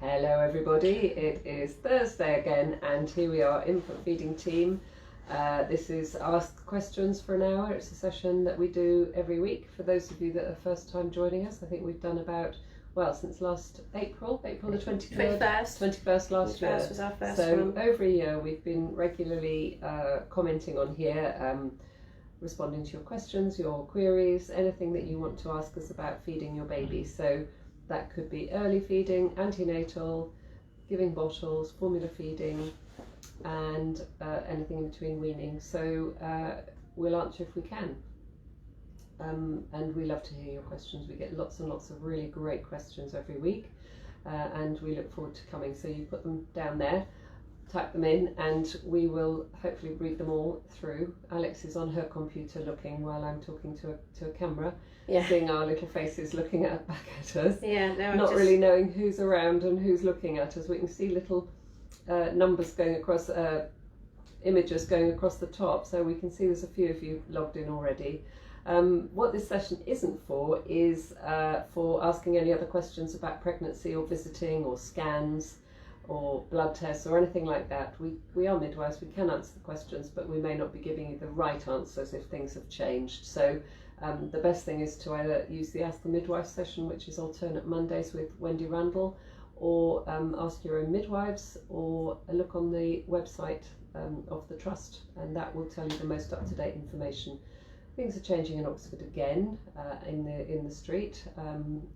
Hello everybody, it is Thursday again and here we are, infant feeding team. This is Ask Questions for an hour. It's a session that we do every week. For those of you that are first time joining us, I think we've done about, since last April the 21st last year. 21st was our first so one. Over a year we've been regularly commenting on here, responding to your questions, your queries, anything that you want to ask us about feeding your baby. So that could be early feeding, antenatal, giving bottles, formula feeding, and anything in between weaning. So we'll answer if we can. And we love to hear your questions. We get lots and lots of really great questions every week, and we look forward to coming. So you put them down there, type them in, and we will hopefully read them all through. Alex is on her computer looking while I'm talking to a camera. Yeah. Seeing our little faces looking back at us. Yeah, no, Not really knowing who's around and who's looking at us. We can see little numbers going across, images going across the top, so we can see there's a few of you logged in already. What this session isn't for is for asking any other questions about pregnancy or visiting or scans or blood tests or anything like that. We are midwives, we can answer the questions, but we may not be giving you the right answers if things have changed. So the best thing is to either use the Ask the Midwife session, which is alternate Mondays with Wendy Randall, or ask your own midwives, or look on the website of the Trust, and that will tell you the most up-to-date information. Things are changing in Oxford again, in the street,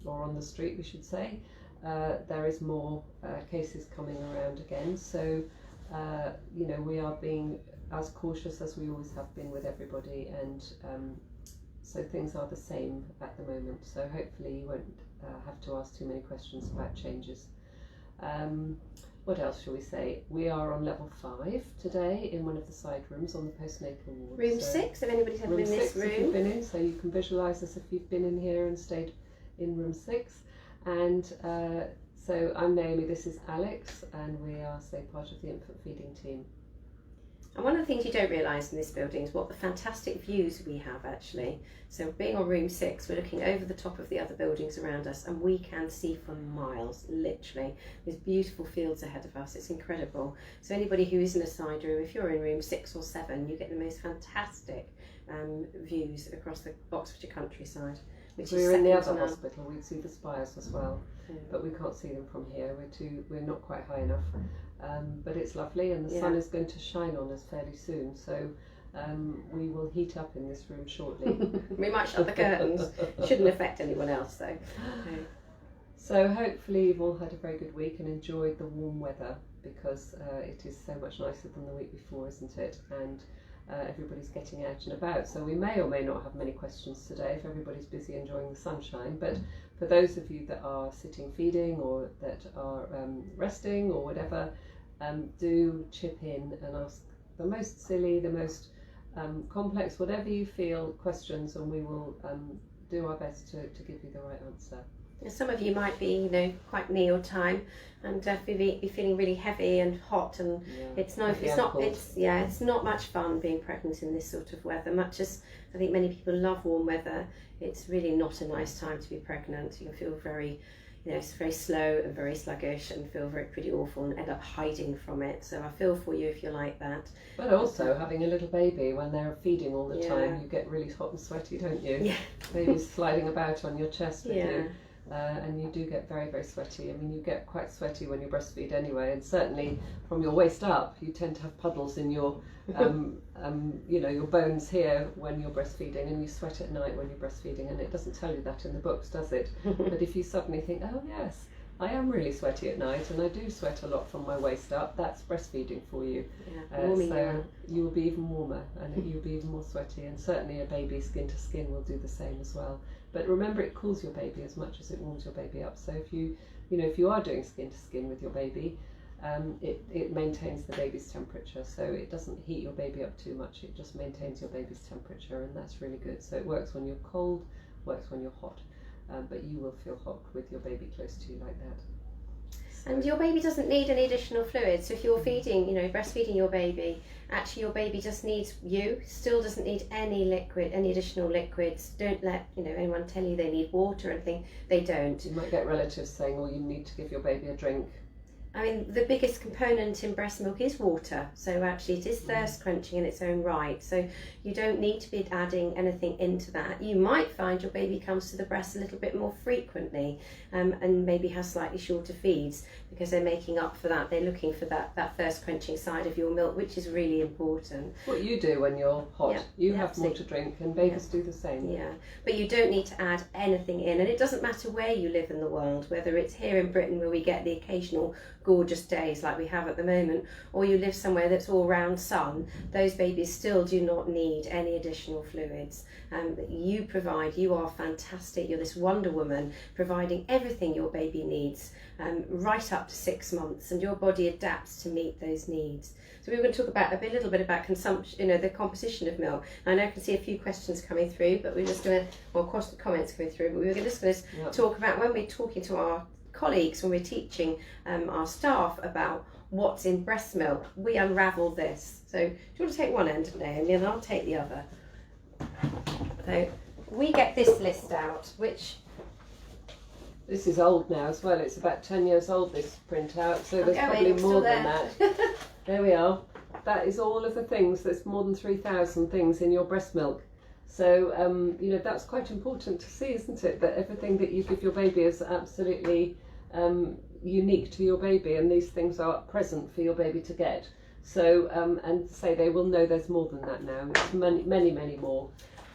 or on the street we should say. There is more cases coming around again, so we are being as cautious as we always have been with everybody, and so things are the same at the moment, so hopefully you won't have to ask too many questions about changes. What else shall we say? We are on level 5 today in one of the side rooms on the postnatal ward. Room 6, if anybody's ever been in this room. If you've been in, so you can visualise us if you've been in here and stayed in room 6. And so I'm Naomi, this is Alex, and we are part of the infant feeding team. And one of the things you don't realise in this building is what the fantastic views we have actually. So being on room 6, we're looking over the top of the other buildings around us, and we can see for miles, literally. There's beautiful fields ahead of us, it's incredible. So anybody who is in a side room, if you're in room 6 or 7, you get the most fantastic views across the Oxfordshire countryside. If we were in the other hospital, we'd see the spires as well, but we can't see them from here. We're not quite high enough, but it's lovely, and the sun is going to shine on us fairly soon. So we will heat up in this room shortly. We might shut the curtains. Shouldn't affect anyone else though. So hopefully you've all had a very good week and enjoyed the warm weather, because it is so much nicer than the week before, isn't it? And everybody's getting out and about, so we may or may not have many questions today if everybody's busy enjoying the sunshine. But for those of you that are sitting feeding or that are resting or whatever, do chip in and ask the most silly, the most complex, whatever you feel, questions, and we will do our best to give you the right answer. Some of you might be, quite meal time and be feeling really heavy and hot, and it's not much fun being pregnant in this sort of weather. Much as I think many people love warm weather, it's really not a nice time to be pregnant. You can feel very, it's very slow and very sluggish, and feel pretty awful, and end up hiding from it. So I feel for you if you're like that. But also having a little baby when they're feeding all the time, you get really hot and sweaty, don't you? Yeah. Baby's sliding about on your chest with you. And you do get very, very sweaty. I mean, you get quite sweaty when you breastfeed anyway, and certainly from your waist up, you tend to have puddles in your, your bones here when you're breastfeeding, and you sweat at night when you're breastfeeding, and it doesn't tell you that in the books, does it? But if you suddenly think, oh yes, I am really sweaty at night, and I do sweat a lot from my waist up, that's breastfeeding for you. So you will be even warmer, and you'll be even more sweaty, and certainly a baby skin to skin will do the same as well. But remember, it cools your baby as much as it warms your baby up. So if you are doing skin to skin with your baby, it maintains the baby's temperature. So it doesn't heat your baby up too much. It just maintains your baby's temperature, and that's really good. So it works when you're cold, works when you're hot, but you will feel hot with your baby close to you like that. And your baby doesn't need any additional fluids. So if you're feeding, breastfeeding your baby, actually your baby just needs you, still doesn't need any liquid, any additional liquids. Don't let anyone tell you they need water or anything. They don't. You might get relatives saying, oh, you need to give your baby a drink. I mean, the biggest component in breast milk is water, so actually it is thirst quenching in its own right, so you don't need to be adding anything into that. You might find your baby comes to the breast a little bit more frequently and maybe has slightly shorter feeds because they're making up for that. They're looking for that thirst quenching side of your milk, which is really important. What you do when you're hot, you have more to drink, and babies do the same. Yeah, but you don't need to add anything in, and it doesn't matter where you live in the world, whether it's here in Britain where we get the occasional gorgeous days like we have at the moment, or you live somewhere that's all round sun. Those babies still do not need any additional fluids. You provide, you are fantastic, you're this Wonder Woman providing everything your baby needs right up to 6 months, and your body adapts to meet those needs. So we're going to talk about a little bit about consumption, the composition of milk. I know I can see a few questions coming through, but we're just going to, or comments coming through, but we're just going to talk about when we're talking to our colleagues, when we're teaching our staff about what's in breast milk, we unravel this. So do you want to take one end, Naomi, and I'll take the other. So we get this list out, which... This is old now as well. It's about 10 years old, this printout, so there's probably more than that. There we are. That is all of the things. There's more than 3,000 things in your breast milk. So, that's quite important to see, isn't it? That everything that you give your baby is absolutely unique to your baby, and these things are present for your baby to get. So, and say they will know there's more than that now. It's many, many, many more.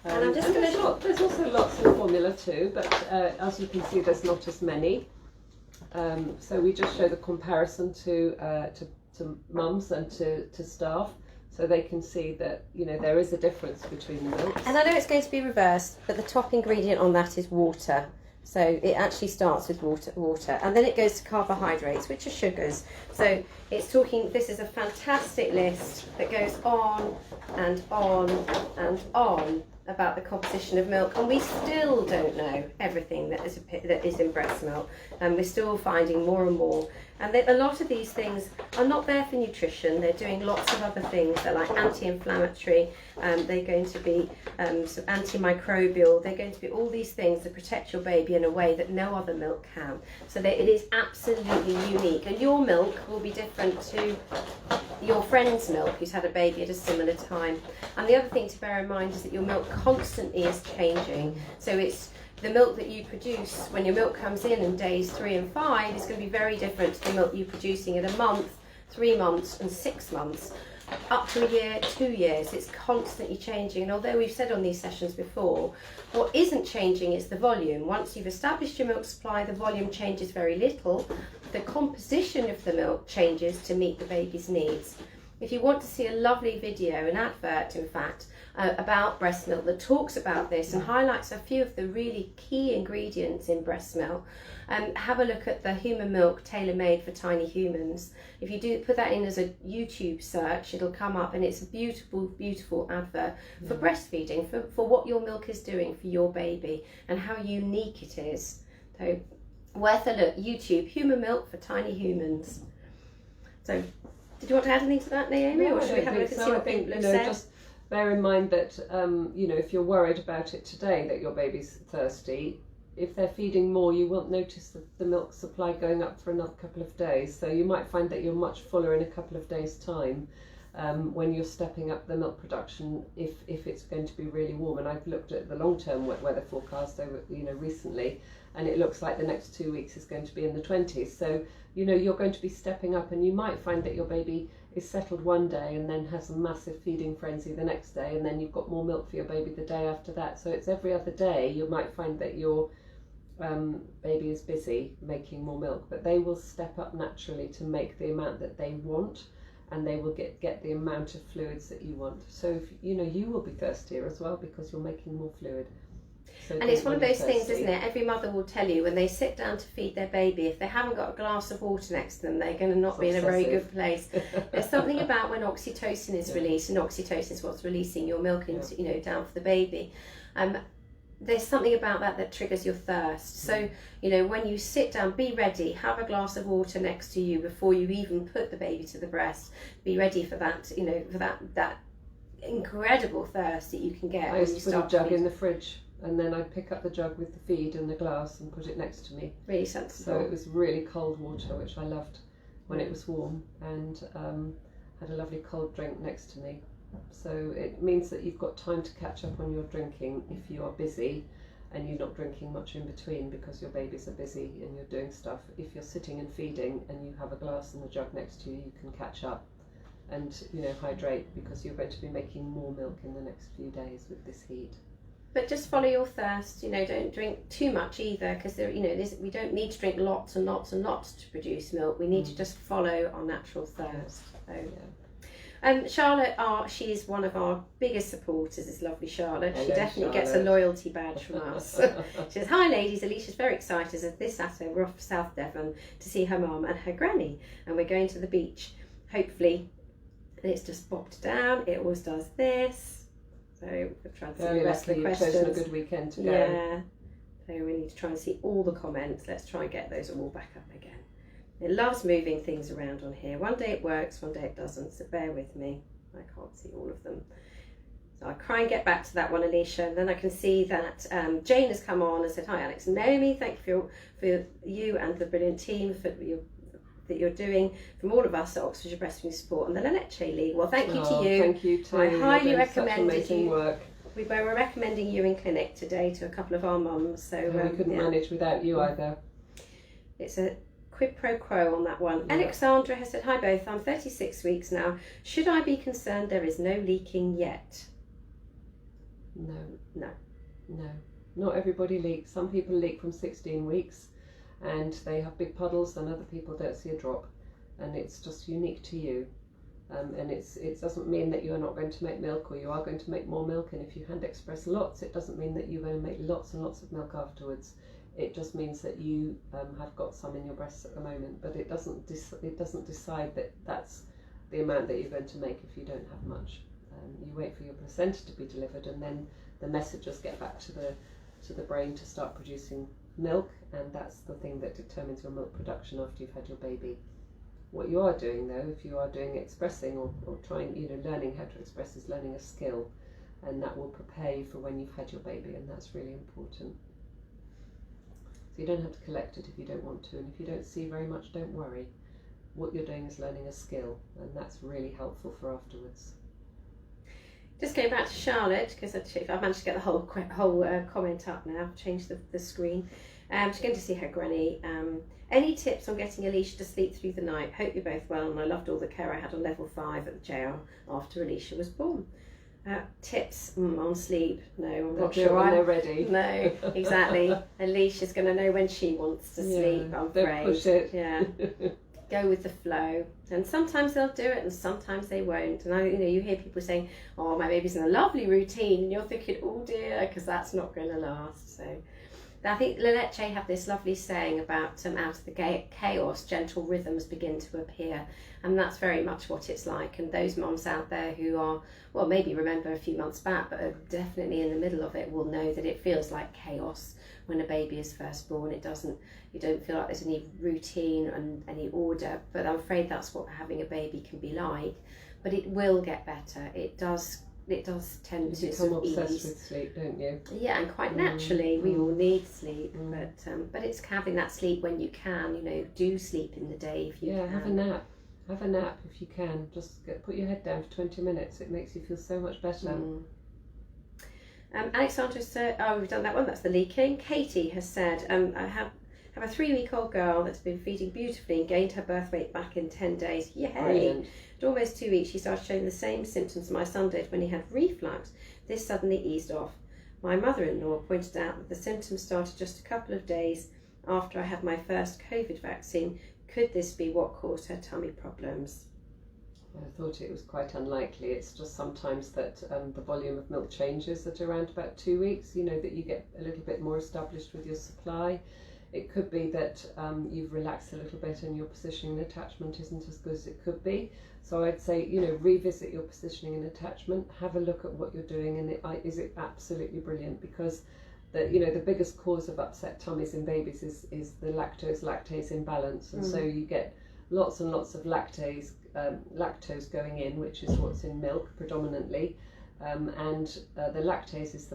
And I'm just going to... There's also lots in formula too, but as you can see, there's not as many. So we just show the comparison to mums and to staff, so they can see that there is a difference between the milks. And I know it's going to be reversed, but the top ingredient on that is water. So it actually starts with water, and then it goes to carbohydrates, which are sugars. So it's talking, this is a fantastic list that goes on and on and on about the composition of milk, and we still don't know everything that is in breast milk, and we're still finding more and more. And a lot of these things are not there for nutrition. They're doing lots of other things. They're like anti-inflammatory, they're going to be some antimicrobial, they're going to be all these things that protect your baby in a way that no other milk can. So it is absolutely unique, and your milk will be different to your friend's milk who's had a baby at a similar time. And the other thing to bear in mind is that your milk constantly is changing. So it's the milk that you produce when your milk comes in days 3 and 5 is going to be very different to the milk you're producing at a month, 3 months and 6 months, up to a year, 2 years. It's constantly changing, and although we've said on these sessions before, what isn't changing is the volume. Once you've established your milk supply, the volume changes very little. The composition of the milk changes to meet the baby's needs. If you want to see a lovely video, an advert in fact, about breast milk that talks about this and highlights a few of the really key ingredients in breast milk, have a look at the Human Milk Tailor-Made for Tiny Humans. If you do put that in as a YouTube search, it'll come up, and it's a beautiful, beautiful advert for breastfeeding, for what your milk is doing for your baby and how unique it is. So worth a look. YouTube, Human Milk for Tiny Humans. So did you want to add anything to that, Naomi, or should we have a look and see what people have said? Just bear in mind that if you're worried about it today that your baby's thirsty, if they're feeding more, you won't notice the milk supply going up for another couple of days. So you might find that you're much fuller in a couple of days' time when you're stepping up the milk production, if it's going to be really warm. And I've looked at the long-term weather forecast over recently, and it looks like the next 2 weeks is going to be in the 20s. So you're going to be stepping up, and you might find that your baby is settled one day and then has a massive feeding frenzy the next day, and then you've got more milk for your baby the day after that. So it's every other day you might find that your baby is busy making more milk, but they will step up naturally to make the amount that they want, and they will get the amount of fluids that you want. So if, you will be thirstier as well because you're making more fluid. So and it's one of those things, isn't it? Every mother will tell you when they sit down to feed their baby, if they haven't got a glass of water next to them, they're going to not be in a very good place. There's something about when oxytocin is released, and oxytocin is what's releasing your milk into, down for the baby. there's something about that triggers your thirst. So, you know, when you sit down, be ready, have a glass of water next to you before you even put the baby to the breast. Be ready for that, you know, for that incredible thirst that you can get. I used to put a jug in the fridge, and then I'd pick up the jug with the feed and the glass and put it next to me. Really sensible. So it was really cold water, which I loved when it was warm, and had a lovely cold drink next to me. So it means that you've got time to catch up on your drinking if you are busy and you're not drinking much in between because your babies are busy and you're doing stuff. If you're sitting and feeding and you have a glass and a jug next to you, you can catch up and, you know, hydrate, because you're going to be making more milk in the next few days with this heat. But just follow your thirst, you know, don't drink too much either, because, you know, we don't need to drink lots and lots and lots to produce milk. We need to just follow our natural thirst. So, Charlotte, she's one of our biggest supporters, is lovely Charlotte. Hello, she definitely gets a loyalty badge from us. She says, "Hi ladies, Alicia's very excited as this Saturday we're off to South Devon to see her mum and her granny, and we're going to the beach, hopefully." And it's just bopped down, it always does this. So we'll try and see the rest of the questions. You've chosen a good weekend to go. Yeah, so we need to try and see all the comments. Let's try and get those all back up again. It loves moving things around on here. One day it works, one day it doesn't, so bear with me. I can't see all of them. So I'll try and get back to that one, Alicia. And then I can see that Jane has come on and said, "Hi Alex and Naomi, thank you for you and the brilliant team that you're doing from all of us at Oxfordshire Breastfeeding Support and the Leche League." Well, thank you to you. Thank you too. I highly recommend amazing work. We were recommending you in clinic today to a couple of our mums. So we couldn't manage without you either. It's a quid pro quo on that one. Yeah. Alexandra has said, "Hi both, I'm 36 weeks now. Should I be concerned there is no leaking yet?" No. No. Not everybody leaks. Some people leak from 16 weeks and they have big puddles, and other people don't see a drop. And it's just unique to you. And it doesn't mean that you're not going to make milk, or you are going to make more milk. And if you hand express lots, it doesn't mean that you're going to make lots and lots of milk afterwards. It just means that you have got some in your breasts at the moment, but it doesn't decide that that's the amount that you're going to make if you don't have much. You wait for your placenta to be delivered, and then the messages get back to the brain to start producing milk, and that's the thing that determines your milk production after you've had your baby. What you are doing though, if you are doing expressing or trying, you know, learning how to express, is learning a skill, and that will prepare you for when you've had your baby, and that's really important. So you don't have to collect it if you don't want to, and if you don't see very much, don't worry. What you're doing is learning a skill, and that's really helpful for afterwards. Just going back to Charlotte, because I've managed to get the whole comment up now. I've changed the screen. She's going to see her granny. Any tips on getting Alicia to sleep through the night? Hope you're both well, and I loved all the care I had on level 5 at the jail after Alicia was born. Tips on sleep? No, I'm not sure. When they're ready. No, exactly. Alicia's going to know when she wants to sleep. I'm afraid. Don't push it. Yeah. Go with the flow, and sometimes they'll do it and sometimes they won't. And you hear people saying, "Oh, my baby's in a lovely routine," and you're thinking, "Oh dear," because that's not going to last. So I think Leche have this lovely saying about out of the chaos, gentle rhythms begin to appear, and that's very much what it's like. And those mums out there who are, well, maybe remember a few months back, but are definitely in the middle of it, will know that it feels like chaos when a baby is first born. You don't feel like there's any routine and any order, but I'm afraid that's what having a baby can be like. But it will get better. It does tend to become sort of obsessed ease. with sleep, don't you? Yeah, and quite naturally we all need sleep, but it's having that sleep when you can. Do sleep in the day if you can. Have a nap if you can. Just put your head down for 20 minutes. It makes you feel so much better. Alexandra said, "Oh, we've done that one. That's the leaking." Katie has said, "I have a 3-week-old girl that's been feeding beautifully and gained her birth weight back in 10 days. Yay!" Brilliant. At almost 2 weeks, she started showing the same symptoms my son did when he had reflux. This suddenly eased off. My mother-in-law pointed out that the symptoms started just a couple of days after I had my first COVID vaccine. Could this be what caused her tummy problems? I thought it was quite unlikely. It's just sometimes that the volume of milk changes at around about 2 weeks, that you get a little bit more established with your supply. It could be that you've relaxed a little bit and your positioning and attachment isn't as good as it could be. So I'd say, revisit your positioning and attachment, have a look at what you're doing, and is it absolutely brilliant? Because that, you know, the biggest cause of upset tummies in babies is the lactose-lactase imbalance, and so you get lots and lots of lactose going in, which is what's in milk predominantly, and the lactase is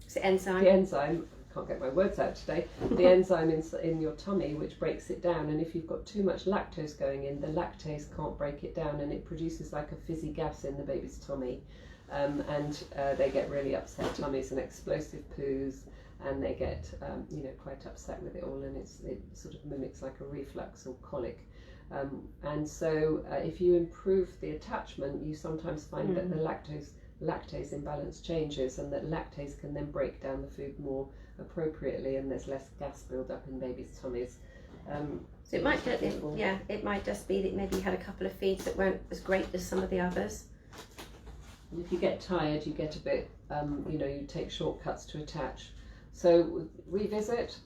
It's enzyme. the enzyme. Can't get my words out today. The enzyme in your tummy, which breaks it down, and if you've got too much lactose going in, the lactase can't break it down, and it produces like a fizzy gas in the baby's tummy, and they get really upset tummies and explosive poos, and they get you know, quite upset with it all, and it sort of mimics like a reflux or colic, and so if you improve the attachment, you sometimes find that the lactase imbalance changes, and that lactase can then break down the food more appropriately, and there's less gas build up in babies' tummies. So it might it might just be that maybe you had a couple of feeds that weren't as great as some of the others. If you get tired, you get a bit, you know, you take shortcuts to attach. So revisit.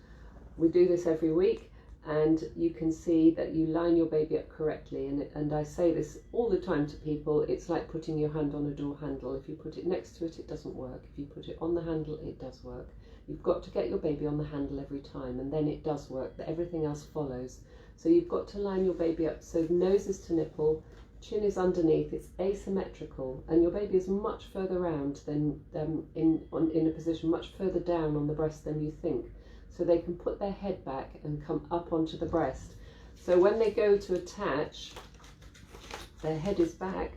We do this every week, and you can see that you line your baby up correctly. And I say this all the time to people, it's like putting your hand on a door handle. If you put it next to it, it doesn't work. If you put it on the handle, it does work. You've got to get your baby on the handle every time, and then it does work, but everything else follows. So you've got to line your baby up so nose is to nipple, chin is underneath, it's asymmetrical, and your baby is much further round than in a position much further down on the breast than you think. So they can put their head back and come up onto the breast. So when they go to attach, their head is back,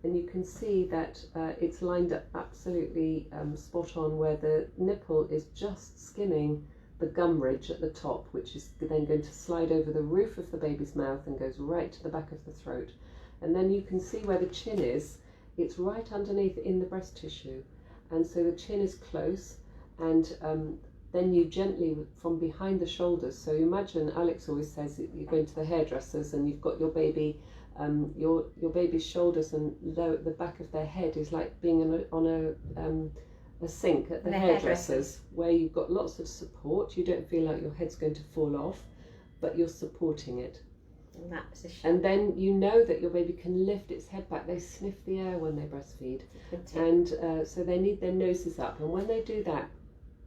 and you can see that it's lined up absolutely spot on, where the nipple is just skimming the gum ridge at the top, which is then going to slide over the roof of the baby's mouth and goes right to the back of the throat. And then you can see where the chin is, it's right underneath in the breast tissue, and so the chin is close, and then you gently from behind the shoulders. So imagine, Alex always says that you're going to the hairdressers and you've got your baby, your baby's shoulders and the back of their head is like being on a sink at the hairdressers, where you've got lots of support. You don't feel like your head's going to fall off, but you're supporting it. In that position. And then you know that your baby can lift its head back. They sniff the air when they breastfeed, and so they need their noses up, and when they do that,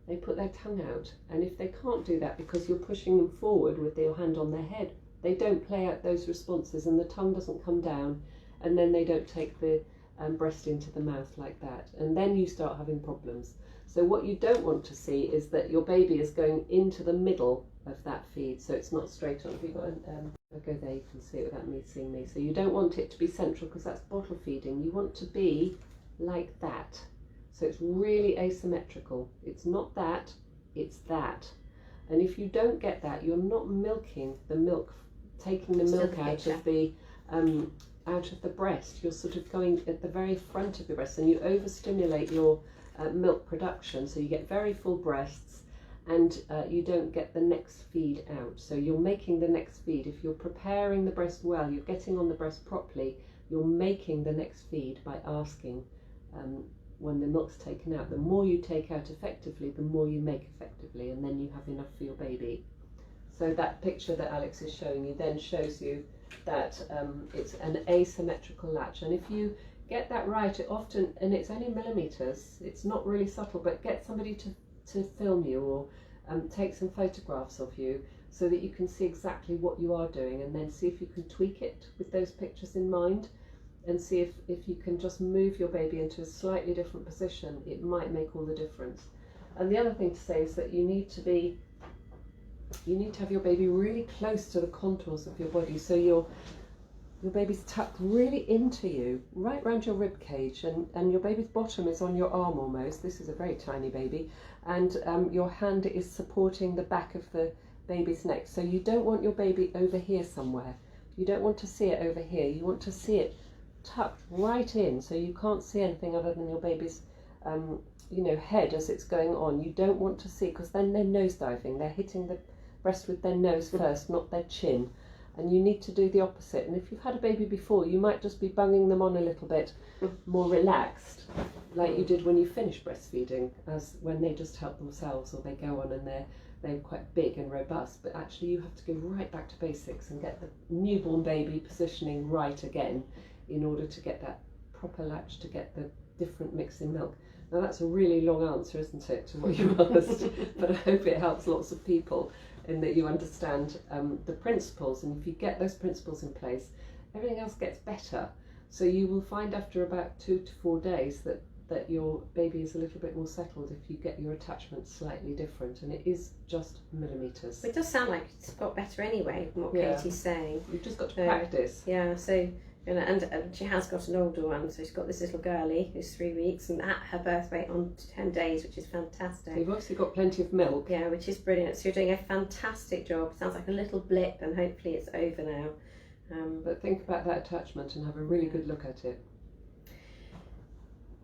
they put their tongue out. And if they can't do that because you're pushing them forward with your hand on their head, they don't play out those responses, and the tongue doesn't come down, and then they don't take the breast into the mouth like that, and then you start having problems. So what you don't want to see is that your baby is going into the middle of that feed, so it's not straight on. If you've got I'll go there, you can see it without me seeing me. So you don't want it to be central, because that's bottle feeding. You want to be like that. So it's really asymmetrical. It's not that, it's that. And if you don't get that, you're not milking the milk, taking the milk out of the breast. You're sort of going at the very front of the breast, and you overstimulate your milk production, so you get very full breasts, and you don't get the next feed out. So you're making the next feed. If you're preparing the breast well, you're getting on the breast properly, you're making the next feed by asking when the milk's taken out. The more you take out effectively, the more you make effectively, and then you have enough for your baby. So that picture that Alex is showing you then shows you that it's an asymmetrical latch, and if you get that right, it often, and it's only millimeters, it's not really subtle, but get somebody to film you or take some photographs of you so that you can see exactly what you are doing, and then see if you can tweak it with those pictures in mind, and see if you can just move your baby into a slightly different position. It might make all the difference. And the other thing to say is that you need to have your baby really close to the contours of your body, so your baby's tucked really into you, right round your rib cage, and your baby's bottom is on your arm almost. This is a very tiny baby, and your hand is supporting the back of the baby's neck. So you don't want your baby over here somewhere. You don't want to see it over here. You want to see it tucked right in, so you can't see anything other than your baby's head as it's going on. You don't want to see, because then they're nose diving. They're hitting the breast with their nose first, not their chin. And you need to do the opposite. And if you've had a baby before, you might just be bunging them on a little bit more relaxed, like you did when you finished breastfeeding, as when they just help themselves, or they go on and they're quite big and robust. But actually you have to go right back to basics and get the newborn baby positioning right again in order to get that proper latch, to get the different mix in milk. Now that's a really long answer, isn't it, to what you asked, but I hope it helps lots of people in that you understand the principles, and if you get those principles in place, everything else gets better. So you will find after about 2 to 4 days that your baby is a little bit more settled if you get your attachment slightly different, and it is just millimetres. It does sound like it's got better anyway from what Katie's saying. You've just got to practice. Yeah, so and she has got an older one, so she's got this little girlie who's 3 weeks and at her birth weight on 10 days, which is fantastic. So you've obviously got plenty of milk. Yeah, which is brilliant. So you're doing a fantastic job. Sounds like a little blip, and hopefully it's over now. But think about that attachment and have a really good look at it.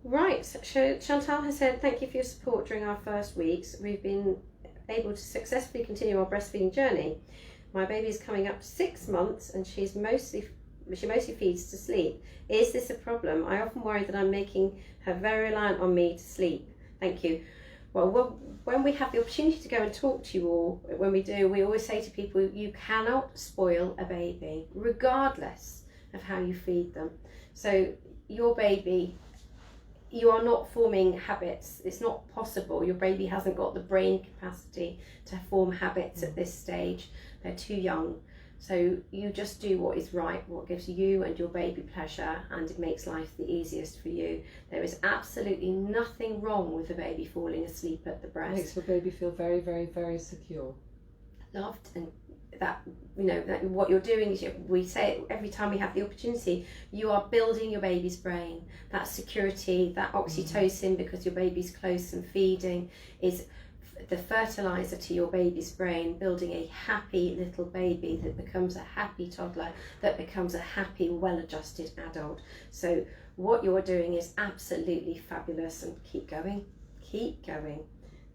Right, so Chantal has said, thank you for your support during our first weeks. We've been able to successfully continue our breastfeeding journey. My baby is coming up to 6 months and she mostly feeds to sleep. Is this a problem? I often worry that I'm making her very reliant on me to sleep. Thank you. Well, when we have the opportunity to go and talk to you all, when we do, we always say to people, you cannot spoil a baby, regardless of how you feed them. So your baby, you are not forming habits. It's not possible. Your baby hasn't got the brain capacity to form habits at this stage. They're too young. So you just do what is right, what gives you and your baby pleasure, and it makes life the easiest for you. There is absolutely nothing wrong with the baby falling asleep at the breast. It makes your baby feel very, very, very secure. Loved, and that, that what you're doing is, we say it every time we have the opportunity, you are building your baby's brain. That security, that oxytocin, because your baby's close and feeding, is the fertilizer to your baby's brain, building a happy little baby that becomes a happy toddler, that becomes a happy, well-adjusted adult. So what you're doing is absolutely fabulous, and keep going.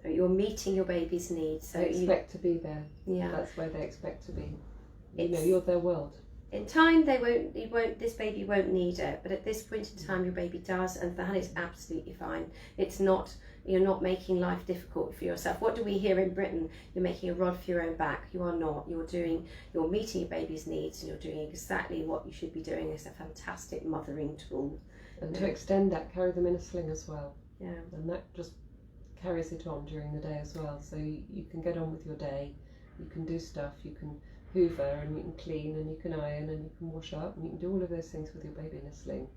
So you're meeting your baby's needs. So they expect to be there. Yeah, that's where they expect to be. You're their world. In time, this baby won't need it, but at this point in time, your baby does, and that is absolutely fine. You're not making life difficult for yourself. What do we hear in Britain? You're making a rod for your own back. You are not. You're meeting your baby's needs, and you're doing exactly what you should be doing. It's a fantastic mothering tool. And to extend that, carry them in a sling as well. Yeah. And that just carries it on during the day as well. So you can get on with your day. You can do stuff. You can hoover, and you can clean, and you can iron, and you can wash up, and you can do all of those things with your baby in a sling.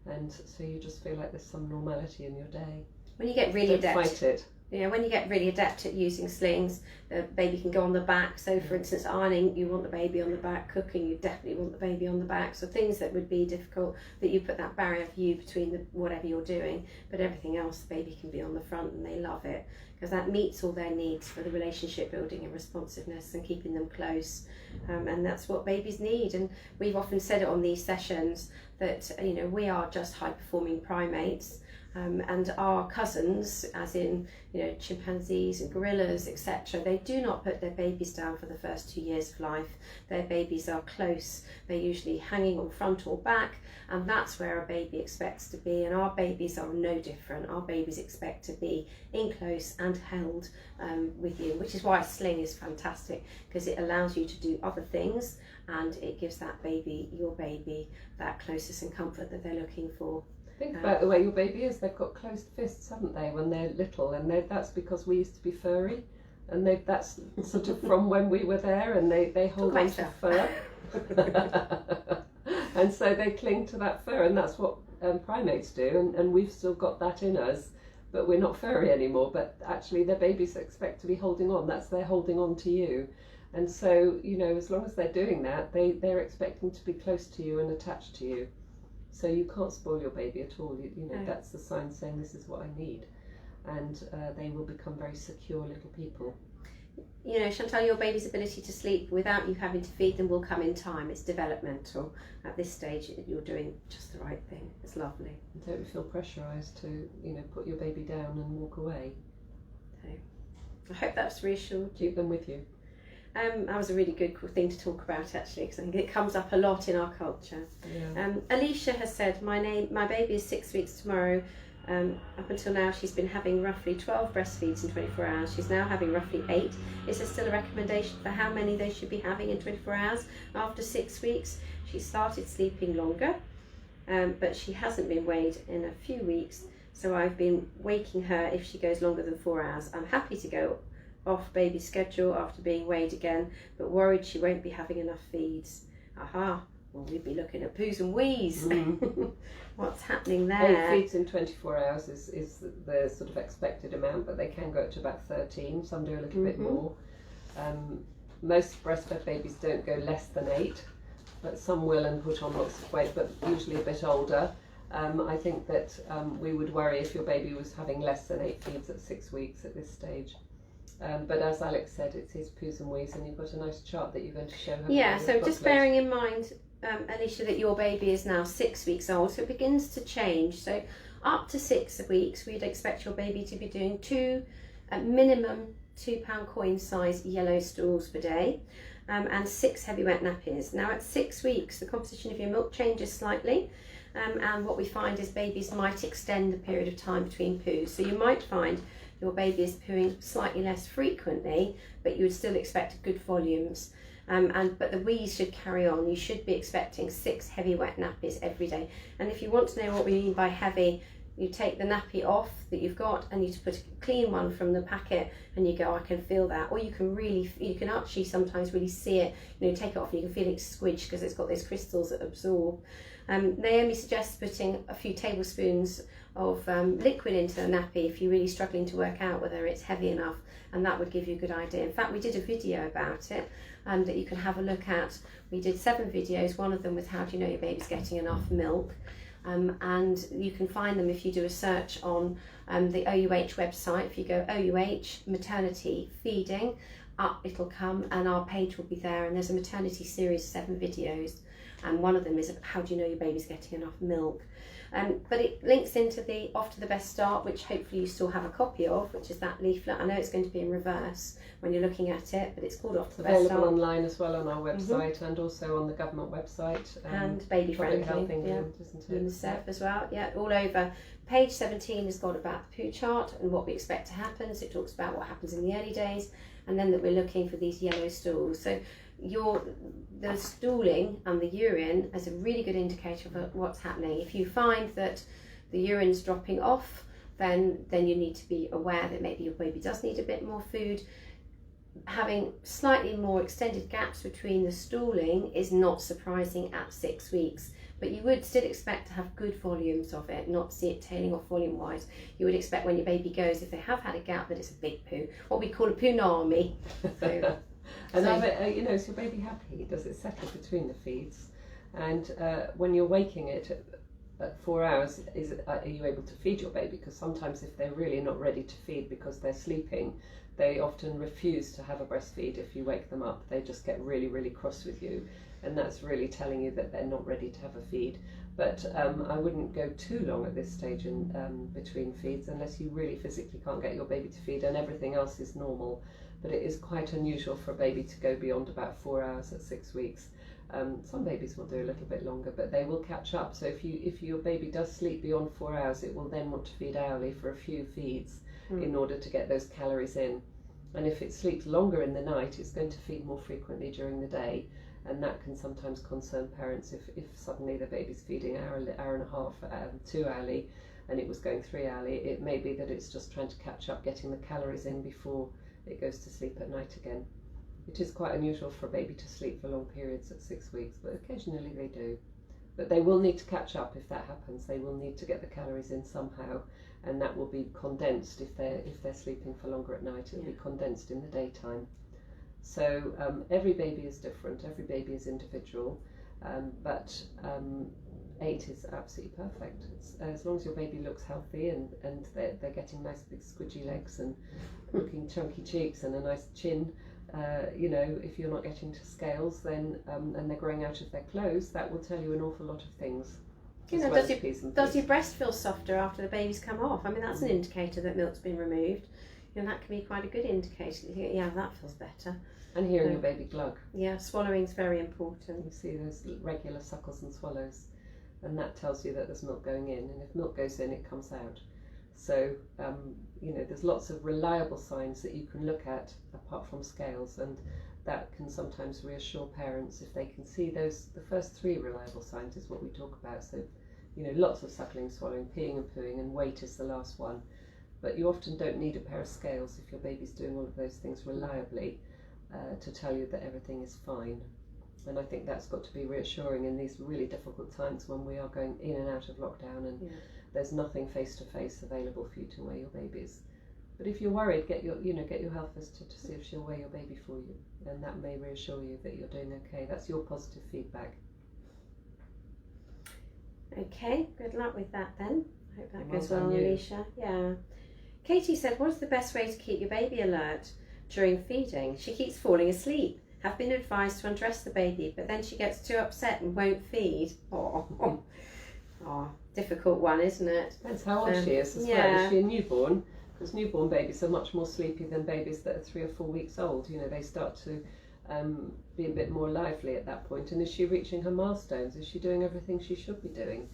And so you just feel like there's some normality in your day. When you get really adept, fight it. When you get really adept at using slings, the baby can go on the back. So for instance, ironing, you want the baby on the back. Cooking, you definitely want the baby on the back. So things that would be difficult, that you put that barrier for you between whatever you're doing, but everything else, the baby can be on the front, and they love it, because that meets all their needs for the relationship building and responsiveness and keeping them close. And that's what babies need. And we've often said it on these sessions that we are just high performing primates. And our cousins, as in chimpanzees and gorillas, etc., they do not put their babies down for the first 2 years of life. Their babies are close. They're usually hanging on front or back, and that's where a baby expects to be. And our babies are no different. Our babies expect to be in close and held with you, which is why a sling is fantastic, because it allows you to do other things, and it gives that baby, your baby, that closeness and comfort that they're looking for. Think about the way your baby is. They've got closed fists, haven't they, when they're little, and that's because we used to be furry, and that's sort of from when we were there, and they hold on to fur. And so they cling to that fur, and that's what primates do, and we've still got that in us, but we're not furry anymore. But actually their babies expect to be holding on. That's their holding on to you. And so, as long as they're doing that, they're expecting to be close to you and attached to you. So you can't spoil your baby at all. That's the sign saying this is what I need, and they will become very secure little people. Chantal, your baby's ability to sleep without you having to feed them will come in time. It's developmental. At this stage, you're doing just the right thing. It's lovely. And don't feel pressurised to, put your baby down and walk away. So, I hope that's reassured. Keep them with you. That was a really good thing to talk about, actually, because I think it comes up a lot in our culture. Yeah. Alicia has said, my baby is 6 weeks tomorrow. Up until now, she's been having roughly 12 breastfeeds in 24 hours. She's now having roughly 8. Is there still a recommendation for how many they should be having in 24 hours? After 6 weeks, she started sleeping longer, but she hasn't been weighed in a few weeks. So I've been waking her if she goes longer than 4 hours. I'm happy to go off baby schedule after being weighed again, but worried she won't be having enough feeds. Aha, well, we'd be looking at poos and wees. What's happening there? 8 feeds in 24 hours is the sort of expected amount, but they can go up to about 13. Some do a little bit more. Most breastfed babies don't go less than 8, but some will and put on lots of weight, but usually a bit older. I think that we would worry if your baby was having less than 8 feeds at 6 weeks at this stage. But as Alex said, it's his poos and wees, and you've got a nice chart that you're going to show her. Yeah, so just bearing in mind, Alicia, that your baby is now 6 weeks old, so it begins to change. So up to 6 weeks, we'd expect your baby to be doing at minimum £2 coin size yellow stools per day, and 6 heavy wet nappies. Now at 6 weeks, the composition of your milk changes slightly, and what we find is babies might extend the period of time between poos. So you might find your baby is pooing slightly less frequently, but you would still expect good volumes. But the wees should carry on. You should be expecting 6 heavy wet nappies every day. And if you want to know what we mean by heavy, you take the nappy off that you've got and you put a clean one from the packet, and you go, I can feel that. Or you can actually sometimes really see it. Take it off and you can feel it squidge because it's got those crystals that absorb. Naomi suggests putting a few tablespoons of liquid into a nappy if you're really struggling to work out whether it's heavy enough, and that would give you a good idea. In fact, we did a video about it and that you can have a look at. We did 7 videos. One of them was how do you know your baby's getting enough milk, and you can find them if you do a search on the OUH website. If you go OUH maternity feeding, up it'll come and our page will be there, and there's a maternity series, 7 videos, and one of them is how do you know your baby's getting enough milk. But it links into the Off to the Best Start, which hopefully you still have a copy of, which is that leaflet. I know it's going to be in reverse when you're looking at it, but it's called Off to the Best Start. Available online as well on our website, and also on the government website. And Baby Friendly, Health England, isn't it? UNICEF as well, yeah, all over. Page 17 has got about the poo chart and what we expect to happen. So it talks about what happens in the early days, and then that we're looking for these yellow stools. So the stooling and the urine is a really good indicator of what's happening. If you find that the urine's dropping off, then you need to be aware that maybe your baby does need a bit more food. Having slightly more extended gaps between the stooling is not surprising at 6 weeks, but you would still expect to have good volumes of it, not see it tailing off volume wise. You would expect when your baby goes, if they have had a gap, that it's a big poo, what we call a poonami. And is your baby happy? Does it settle between the feeds? And when you're waking it at 4 hours, are you able to feed your baby? Because sometimes if they're really not ready to feed because they're sleeping, they often refuse to have a breastfeed if you wake them up. They just get really, really cross with you, and that's really telling you that they're not ready to have a feed. But I wouldn't go too long at this stage in between feeds unless you really physically can't get your baby to feed and everything else is normal. But it is quite unusual for a baby to go beyond about 4 hours at 6 weeks. Some babies will do a little bit longer, but they will catch up. So if your baby does sleep beyond 4 hours, it will then want to feed hourly for a few feeds in order to get those calories in. And if it sleeps longer in the night, it's going to feed more frequently during the day, and that can sometimes concern parents if suddenly the baby's feeding hour and a half, 2 hourly, and it was going 3 hourly. It may be that it's just trying to catch up, getting the calories in before it goes to sleep at night again. It is quite unusual for a baby to sleep for long periods at 6 weeks, but occasionally they do. But they will need to catch up if that happens. They will need to get the calories in somehow, and that will be condensed if they're sleeping for longer at night. It'll be condensed in the daytime. So every baby is different. Every baby is individual, but 8 is absolutely perfect. It's, as long as your baby looks healthy and they're getting nice big squidgy legs and looking chunky cheeks and a nice chin. If you're not getting to scales, then and they're growing out of their clothes, that will tell you an awful lot of things. Does your breast feel softer after the baby's come off? I mean, that's an indicator that milk's been removed. That can be quite a good indicator. You think, yeah, that feels better. And hearing your baby glug. Yeah, swallowing's very important. You see those regular suckles and swallows, and that tells you that there's milk going in, and if milk goes in, it comes out. So, there's lots of reliable signs that you can look at apart from scales, and that can sometimes reassure parents if they can see those. The first 3 reliable signs is what we talk about. So, You know, lots of suckling, swallowing, peeing and pooing, and weight is the last one. But you often don't need a pair of scales if your baby's doing all of those things reliably to tell you that everything is fine. And I think that's got to be reassuring in these really difficult times when we are going in and out of lockdown and there's nothing face-to-face available for you to weigh your babies. But if you're worried, get your health visitor to see if she'll weigh your baby for you, and that may reassure you that you're doing okay. That's your positive feedback. Okay, good luck with that then. I hope that goes well, Alicia. Yeah. Katie said, what is the best way to keep your baby alert during feeding? She keeps falling asleep. Have been advised to undress the baby, but then she gets too upset and won't feed. Oh, difficult one, isn't it? Depends how old she is as well. Is she a newborn? Because newborn babies are much more sleepy than babies that are 3 or 4 weeks old. You know, they start to be a bit more lively at that point. And is she reaching her milestones? Is she doing everything she should be doing?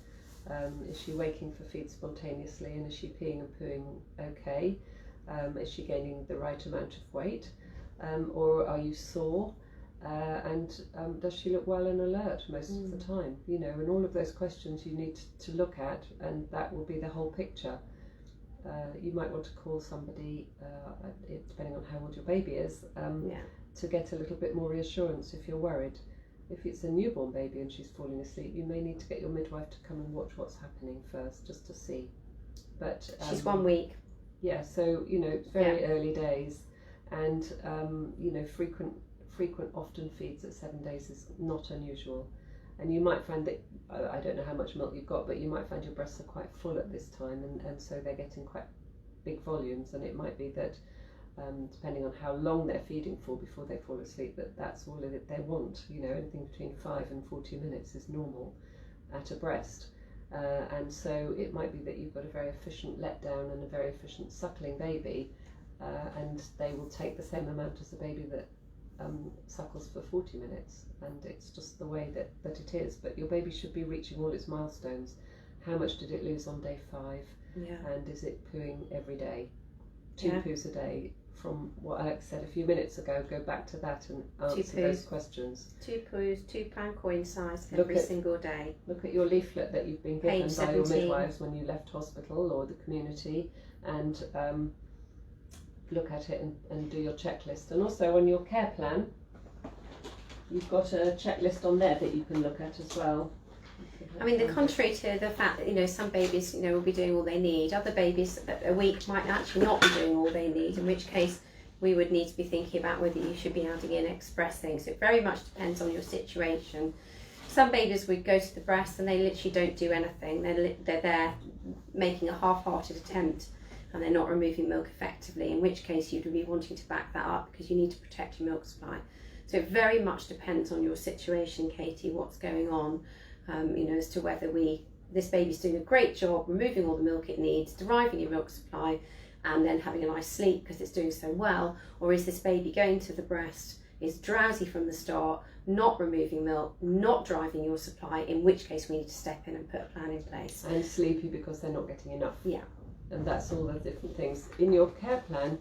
Is she waking for feed spontaneously, and is she peeing and pooing okay? Is she gaining the right amount of weight? Or are you sore? And does she look well and alert most of the time? You know, and all of those questions you need to look at, and that will be the whole picture. You might want to call somebody, depending on how old your baby is, to get a little bit more reassurance if you're worried. If it's a newborn baby and she's falling asleep, you may need to get your midwife to come and watch what's happening first, just to see. But she's 1 week. Yeah, so you know, it's very early days, and you know, frequent often feeds at 7 days is not unusual. And you might find that, I don't know how much milk you've got, but you might find your breasts are quite full at this time, and so they're getting quite big volumes, and it might be that depending on how long they're feeding for before they fall asleep, that's all that they want. You know, anything between 5 and 40 minutes is normal at a breast. And so it might be that you've got a very efficient letdown and a very efficient suckling baby, and they will take the same amount as a baby that suckles for 40 minutes, and it's just the way that it is. But your baby should be reaching all its milestones. How much did it lose on day 5? And is it pooing every day? 2 poos a day. From what Alex said a few minutes ago, go back to that and answer those questions. 2 poos, £2 coin size every single day. Look at your leaflet that you've been given by your midwives when you left hospital or the community, and look at it and do your checklist. And also on your care plan, you've got a checklist on there that you can look at as well. I mean, the contrary to the fact that, you know, some babies, you know, will be doing all they need, other babies at a week might actually not be doing all they need, in which case we would need to be thinking about whether you should be adding in express things. It very much depends on your situation. Some babies would go to the breast and they literally don't do anything. They're there making a half-hearted attempt and they're not removing milk effectively, in which case you'd be wanting to back that up because you need to protect your milk supply. So it very much depends on your situation, Katie, what's going on. You know, as to whether this baby's doing a great job removing all the milk it needs, deriving your milk supply, and then having a nice sleep because it's doing so well, or is this baby going to the breast, is drowsy from the start, not removing milk, not driving your supply, in which case we need to step in and put a plan in place. And sleepy because they're not getting enough. Yeah. And that's all the different things. In your care plan,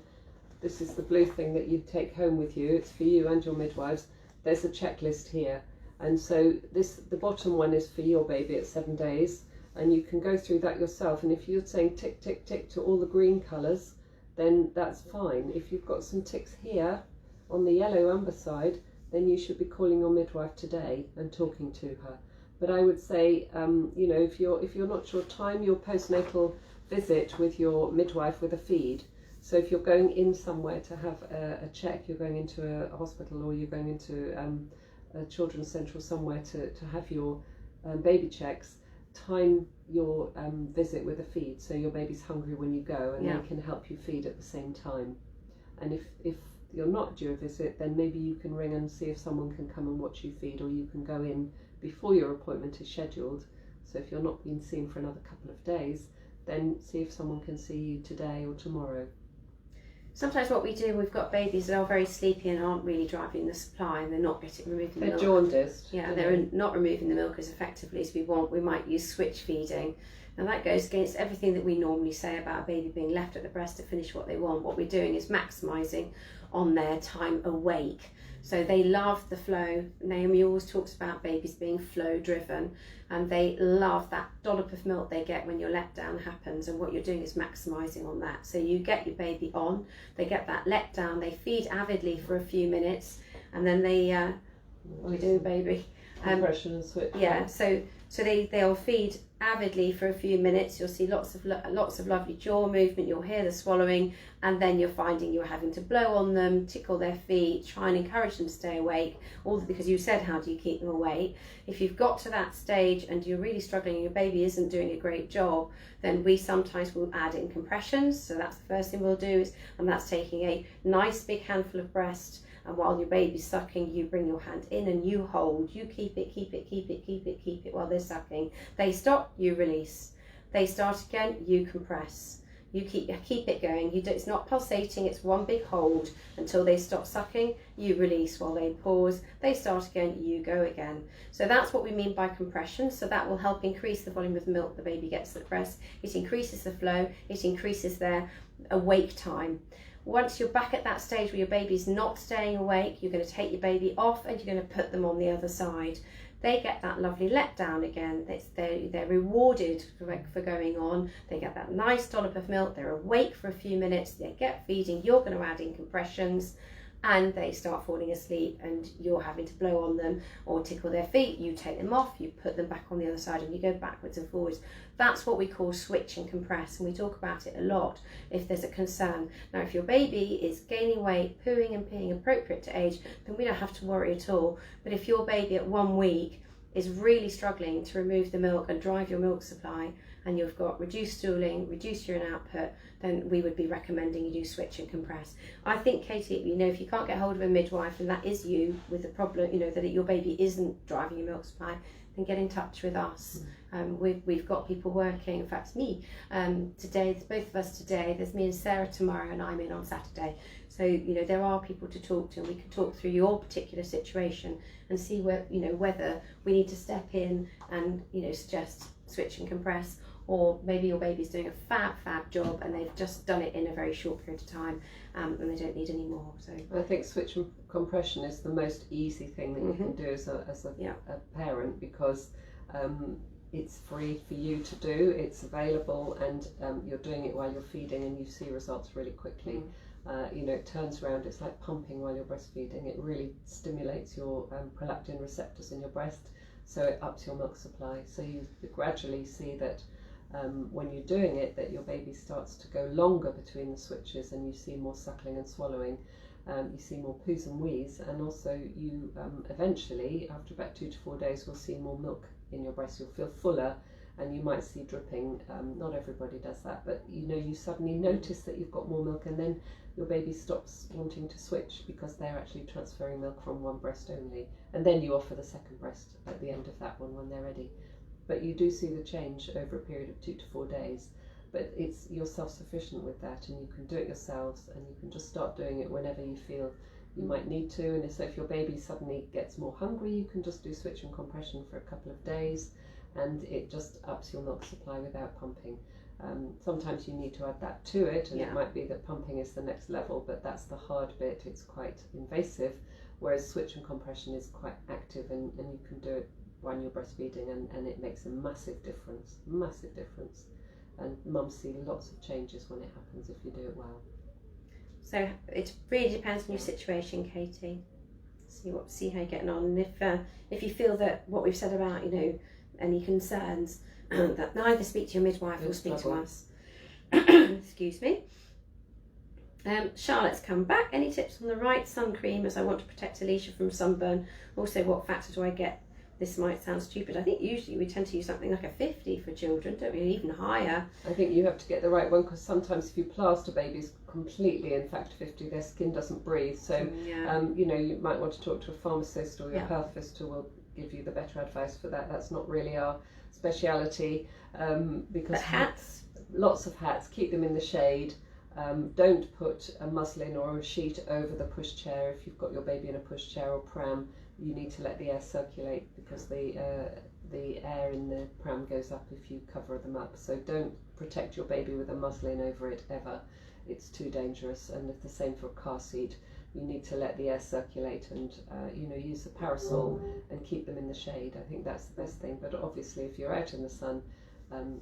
this is the blue thing that you take home with you, it's for you and your midwives. There's a checklist here. And so the bottom one is for your baby at 7 days, and you can go through that yourself. And if you're saying tick, tick, tick to all the green colours, then that's fine. If you've got some ticks here on the yellow amber side, then you should be calling your midwife today and talking to her. But I would say, you know, if you're not sure, time your postnatal visit with your midwife with a feed. So if you're going in somewhere to have a check, you're going into a hospital or you're going into a children's centre or somewhere to have your baby checks, time your visit with a feed so your baby's hungry when you go, and they can help you feed at the same time. And if you're not due a visit, then maybe you can ring and see if someone can come and watch you feed, or you can go in before your appointment is scheduled. So if you're not being seen for another couple of days, then see if someone can see you today or tomorrow. Sometimes what we do, we've got babies that are very sleepy and aren't really driving the supply, and they're not removing the milk. They're jaundiced. Yeah, they're not removing the milk as effectively as we want. We might use switch feeding, and that goes against everything that we normally say about a baby being left at the breast to finish what they want. What we're doing is maximising on their time awake. So they love the flow. Naomi always talks about babies being flow driven, and they love that dollop of milk they get when your letdown happens, and what you're doing is maximising on that. So you get your baby on, they get that letdown, they feed avidly for a few minutes, and then they, what are we doing, baby? Compression and switch. Yeah, so they'll feed avidly for a few minutes. You'll see lots of lovely jaw movement. You'll hear the swallowing, and then you're finding you're having to blow on them, tickle their feet, try and encourage them to stay awake. All because you said, how do you keep them awake? If you've got to that stage and you're really struggling and your baby isn't doing a great job, then we sometimes will add in compressions. So that's the first thing we'll do, and that's taking a nice big handful of breast. And while your baby's sucking, you bring your hand in and you hold. You keep it while they're sucking. They stop, you release. They start again, you compress. You keep it going. It's not pulsating, it's one big hold until they stop sucking. You release while they pause. They start again, you go again. So that's what we mean by compression. So that will help increase the volume of milk the baby gets at the breast. It increases the flow. It increases their awake time. Once you're back at that stage where your baby's not staying awake, you're going to take your baby off and you're going to put them on the other side. They get that lovely letdown again. They're rewarded for going on. They get that nice dollop of milk. They're awake for a few minutes. They get feeding. You're going to add in compressions, and they start falling asleep, and you're having to blow on them or tickle their feet. You take them off, you put them back on the other side, and you go backwards and forwards. That's what we call switch and compress, and we talk about it a lot if there's a concern. Now, if your baby is gaining weight, pooing and peeing appropriate to age, then we don't have to worry at all. But if your baby at 1 week is really struggling to remove the milk and drive your milk supply, and you've got reduced stooling, reduced urine output, then we would be recommending you do switch and compress. I think, Katie, if you can't get hold of a midwife and that is you with the problem, that your baby isn't driving your milk supply, then get in touch with us. We've got people working, in fact me, today, there's both of us today, there's me and Sarah tomorrow, and I'm in on Saturday. So, there are people to talk to, and we can talk through your particular situation and see whether we need to step in and, suggest switch and compress, or maybe your baby's doing a fab job and they've just done it in a very short period of time, and they don't need any more. So I think switch and compression is the most easy thing that you can do as a parent, because it's free for you to do, it's available, and you're doing it while you're feeding, and you see results really quickly. It turns around, it's like pumping while you're breastfeeding. It really stimulates your prolactin receptors in your breast, so it ups your milk supply. So you gradually see that when you're doing it, that your baby starts to go longer between the switches, and you see more suckling and swallowing. You see more poos and wheeze, and also you eventually, after about 2 to 4 days, will see more milk in your breast. You'll feel fuller, and you might see dripping. Not everybody does that, but you suddenly notice that you've got more milk, and then your baby stops wanting to switch because they're actually transferring milk from one breast only, and then you offer the second breast at the end of that one when they're ready. But you do see the change over a period of 2 to 4 days. But you're self-sufficient with that, and you can do it yourselves, and you can just start doing it whenever you feel you might need to. And so if your baby suddenly gets more hungry, you can just do switch and compression for a couple of days, and it just ups your milk supply without pumping. Sometimes you need to add that to it, and it might be that pumping is the next level, but that's the hard bit. It's quite invasive, whereas switch and compression is quite active, and you can do it when you're breastfeeding, and it makes a massive difference. And mums see lots of changes when it happens if you do it well. So it really depends on your situation, Katie. See how you're getting on, and if you feel that what we've said about any concerns, that either speak to your midwife or speak to us. Excuse me. Charlotte's come back. Any tips on the right sun cream as I want to protect Alicia from sunburn? Also, what factor do I get? This might sound stupid. I think usually we tend to use something like a 50 for children, don't we? Even higher. I think you have to get the right one, because sometimes if you plaster babies completely in factor 50, their skin doesn't breathe. So, you might want to talk to a pharmacist, or your health visitor will give you the better advice for that. That's not really our speciality. Because but hats? Lots of hats. Keep them in the shade. Don't put a muslin or a sheet over the pushchair. If you've got your baby in a pushchair or pram, you need to let the air circulate, because the air in the pram goes up if you cover them up. So don't protect your baby with a muslin over it ever. It's too dangerous. And the same for a car seat. you need to let the air circulate and use the parasol and keep them in the shade. I think that's the best thing. But obviously if you're out in the sun,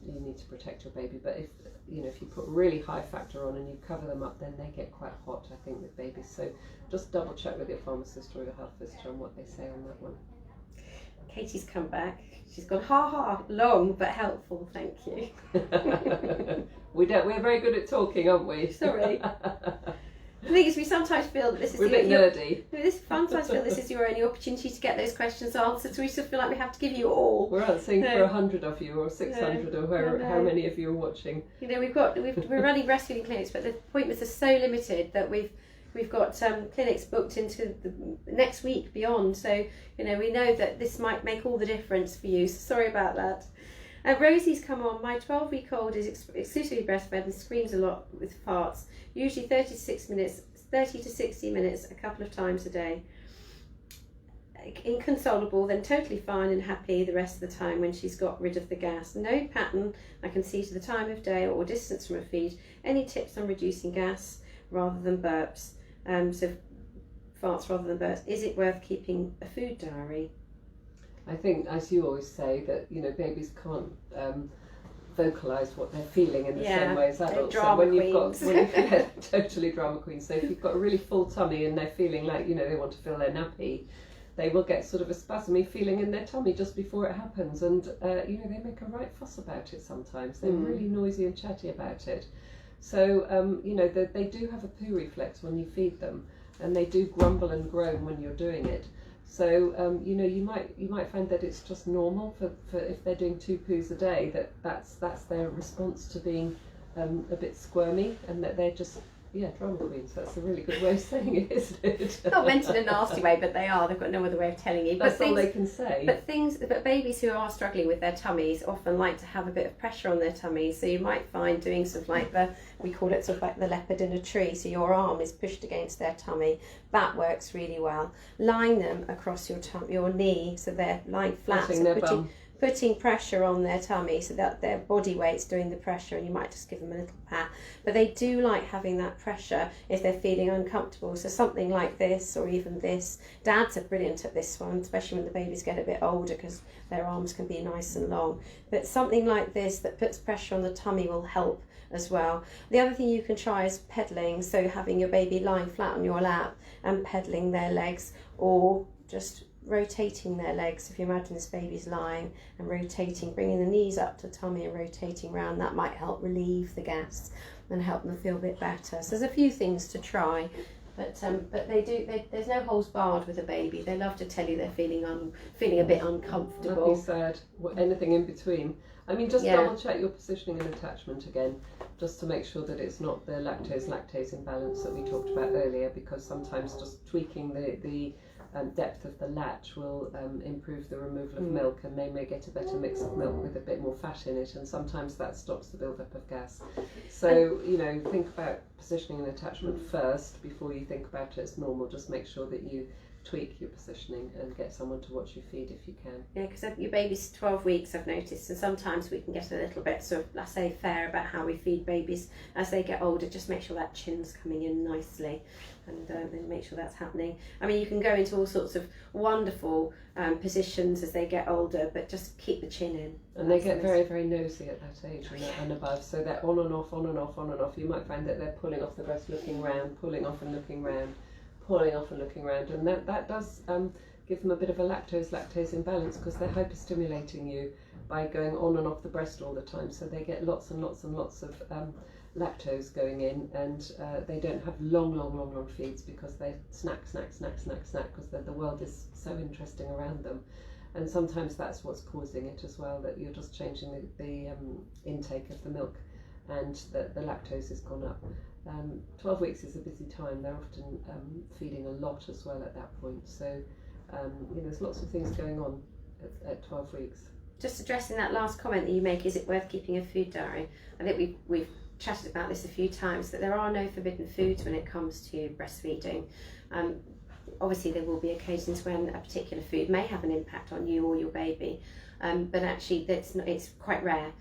you need to protect your baby. But if you put really high factor on and you cover them up, then they get quite hot, I think, with babies. So just double check with your pharmacist or your health visitor on what they say on that one. Katie's come back. She's gone, ha ha, long but helpful, thank you. We're very good at talking, aren't we? Sorry. The thing is, we sometimes feel that this is nerdy. Sometimes feel this is your only opportunity to get those questions answered, so we still feel like we have to give you all. We're answering for 100 of you, or 600, or how many of you are watching. We're running breastfeeding clinics, but the appointments are so limited that we've got clinics booked into the next week beyond. So we know that this might make all the difference for you. So sorry about that. Rosie's come on. My 12-week-old is exclusively breastfed and screams a lot with farts, usually 30 to 60 minutes a couple of times a day. Inconsolable, then totally fine and happy the rest of the time when she's got rid of the gas. No pattern I can see to the time of day or distance from a feed. Any tips on reducing gas rather than burps? So farts rather than burps. Is it worth keeping a food diary? I think, as you always say, that babies can't vocalise what they're feeling in the same way as adults. Drama queens. Totally drama queens. So if you've got a really full tummy and they're feeling like they want to fill their nappy, they will get sort of a spasmy feeling in their tummy just before it happens, and they make a right fuss about it sometimes. They're really noisy and chatty about it. So they do have a poo reflex when you feed them, and they do grumble and groan when you're doing it. So you might find that it's just normal for if they're doing 2 poos a day, that's their response to being a bit squirmy, and that they're just drama queens. That's a really good way of saying it, isn't it? Not meant in a nasty way, but they are. They've got no other way of telling you. That's all they can say. But babies who are struggling with their tummies often like to have a bit of pressure on their tummies. So you might find doing sort of like we call it sort of like the leopard in a tree. So your arm is pushed against their tummy. That works really well. Lying them across your knee, so they're lying flat. Putting pressure on their tummy so that their body weight's doing the pressure, and you might just give them a little pat. But they do like having that pressure if they're feeling uncomfortable. So something like this, or even this. Dads are brilliant at this one, especially when the babies get a bit older, because their arms can be nice and long. But something like this that puts pressure on the tummy will help as well. The other thing you can try is pedaling, so having your baby lying flat on your lap and pedaling their legs, or just rotating their legs. If you imagine this baby's lying and rotating, bringing the knees up to tummy and rotating around, that might help relieve the gas and help them feel a bit better. So there's a few things to try, but there's no holes barred with a baby. They love to tell you they're feeling a bit uncomfortable. Don't be sad. Anything in between. I mean, just double check your positioning and attachment again, just to make sure that it's not the lactase imbalance that we talked about earlier, because sometimes just tweaking the depth of the latch will improve the removal of milk, and they may get a better mix of milk with a bit more fat in it, and sometimes that stops the build-up of gas. So think about positioning and attachment first before you think about it as normal. Just make sure that you tweak your positioning and get someone to watch you feed if you can. Yeah, because your baby's 12 weeks, I've noticed, and sometimes we can get a little bit sort of laissez-faire about how we feed babies as they get older. Just make sure that chin's coming in nicely, and then make sure that's happening. I mean, you can go into all sorts of wonderful positions as they get older, but just keep the chin in. And they get very, very nosy at that age and above, so they're on and off, on and off, on and off. You might find that they're pulling off the breast, looking round, pulling off and looking round, pulling off and looking round, and that does give them a bit of a lactase imbalance, because they're hyperstimulating you by going on and off the breast all the time, so they get lots and lots and lots of lactose going in, and they don't have long feeds, because they snack, because the world is so interesting around them, and sometimes that's what's causing it as well, that you're just changing the intake of the milk, and the lactose has gone up. 12 weeks is a busy time. They're often feeding a lot as well at that point. So there's lots of things going on at 12 weeks. Just addressing that last comment that you make, is it worth keeping a food diary? I think we've chatted about this a few times, that there are no forbidden foods when it comes to breastfeeding. obviously there will be occasions when a particular food may have an impact on you or your baby, but actually it's quite rare.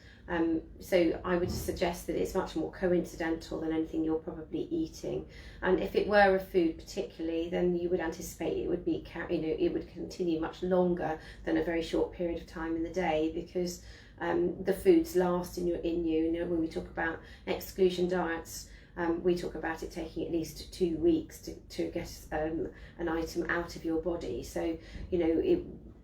So I would suggest that it's much more coincidental than anything you're probably eating. And if it were a food particularly, then you would anticipate it would be, it would continue much longer than a very short period of time in the day, because the foods last in you. When we talk about exclusion diets, we talk about it taking at least 2 weeks to get an item out of your body. So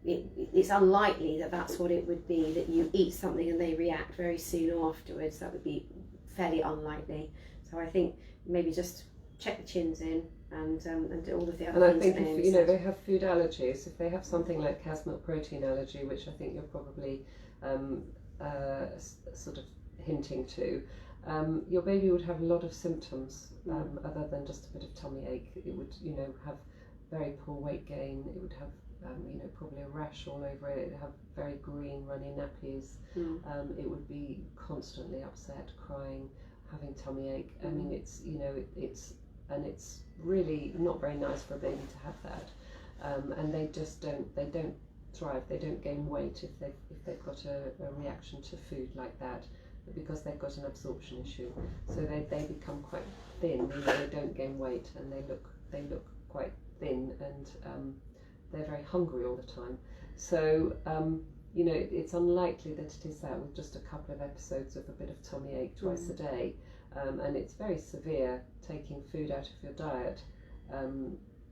it's unlikely that that's what it would be, that you eat something and they react very soon afterwards. That would be fairly unlikely. So I think maybe just check the chins in and do all of the other things. And I think if they have food allergies, if they have something like cow's milk protein allergy, which I think you're probably sort of hinting to, your baby would have a lot of symptoms other than just a bit of tummy ache. It would have very poor weight gain. It would have probably a rash all over it. It would have very green runny nappies. It would be constantly upset, crying, having tummy ache. I mean, it's really not very nice for a baby to have that. And they don't thrive. They don't gain weight if they've got a reaction to food like that, because they've got an absorption issue. So they become quite thin. They don't gain weight, and they look quite thin, and they're very hungry all the time. So it's unlikely that it is that, with just a couple of episodes of a bit of tummy ache twice a day, and it's very severe taking food out of your diet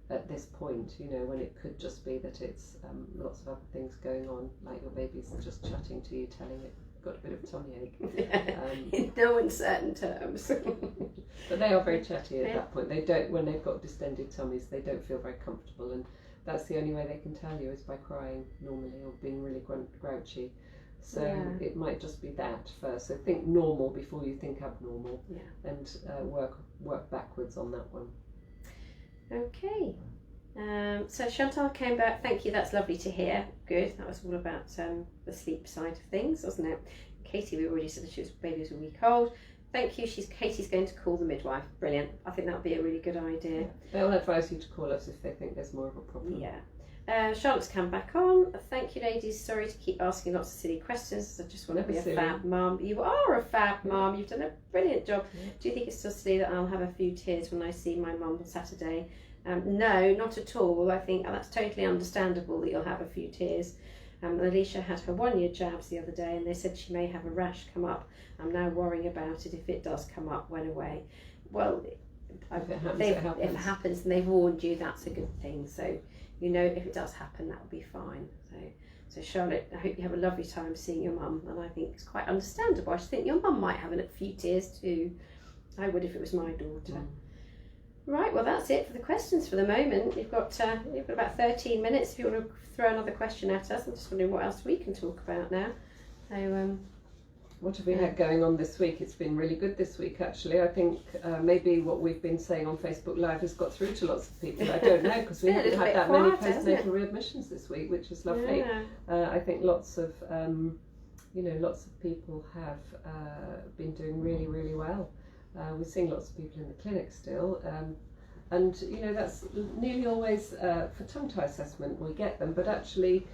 at this point, when it could just be that it's lots of other things going on, like your baby's just chatting to you, telling it got a bit of tummy ache. In no uncertain terms. But they are very chatty at that point. They don't, when they've got distended tummies, they don't feel very comfortable, and that's the only way they can tell you, is by crying normally or being really grouchy. So it might just be that first. So think normal before you think abnormal, and work backwards on that one. Okay. So Chantal came back. Thank you. That's lovely to hear. Good. That was all about the sleep side of things, wasn't it? Katie, we already said that baby was a week old. Thank you. Katie's going to call the midwife. Brilliant. I think that would be a really good idea. Yeah. They'll advise you to call us if they think there's more of a problem. Yeah. Charlotte's come back on. Thank you, ladies. Sorry to keep asking lots of silly questions. I just want to be a fab mum. You are a fab mum. You've done a brilliant job. Yeah. Do you think it's still silly that I'll have a few tears when I see my mum on Saturday? No, not at all. I think that's totally understandable that you'll have a few tears. Alicia had her 1-year jabs the other day, and they said she may have a rash come up. I'm now worrying about it. If it does come up, went away. Well, if it happens and they've warned you, that's a good thing. So, if it does happen, that will be fine. So Charlotte, I hope you have a lovely time seeing your mum, and I think it's quite understandable. I think your mum might have a few tears too. I would if it was my daughter. Right, well that's it for the questions for the moment. You've got about 13 minutes if you want to throw another question at us. I'm just wondering what else we can talk about now. So, what have we had going on this week? It's been really good this week, actually. I think maybe what we've been saying on Facebook Live has got through to lots of people. I don't know, because we haven't had that many postnatal readmissions this week, which is lovely. Yeah. I think lots of people have been doing really, really well. We're seeing lots of people in the clinic still, and that's nearly always for tongue tie assessment we get them, but actually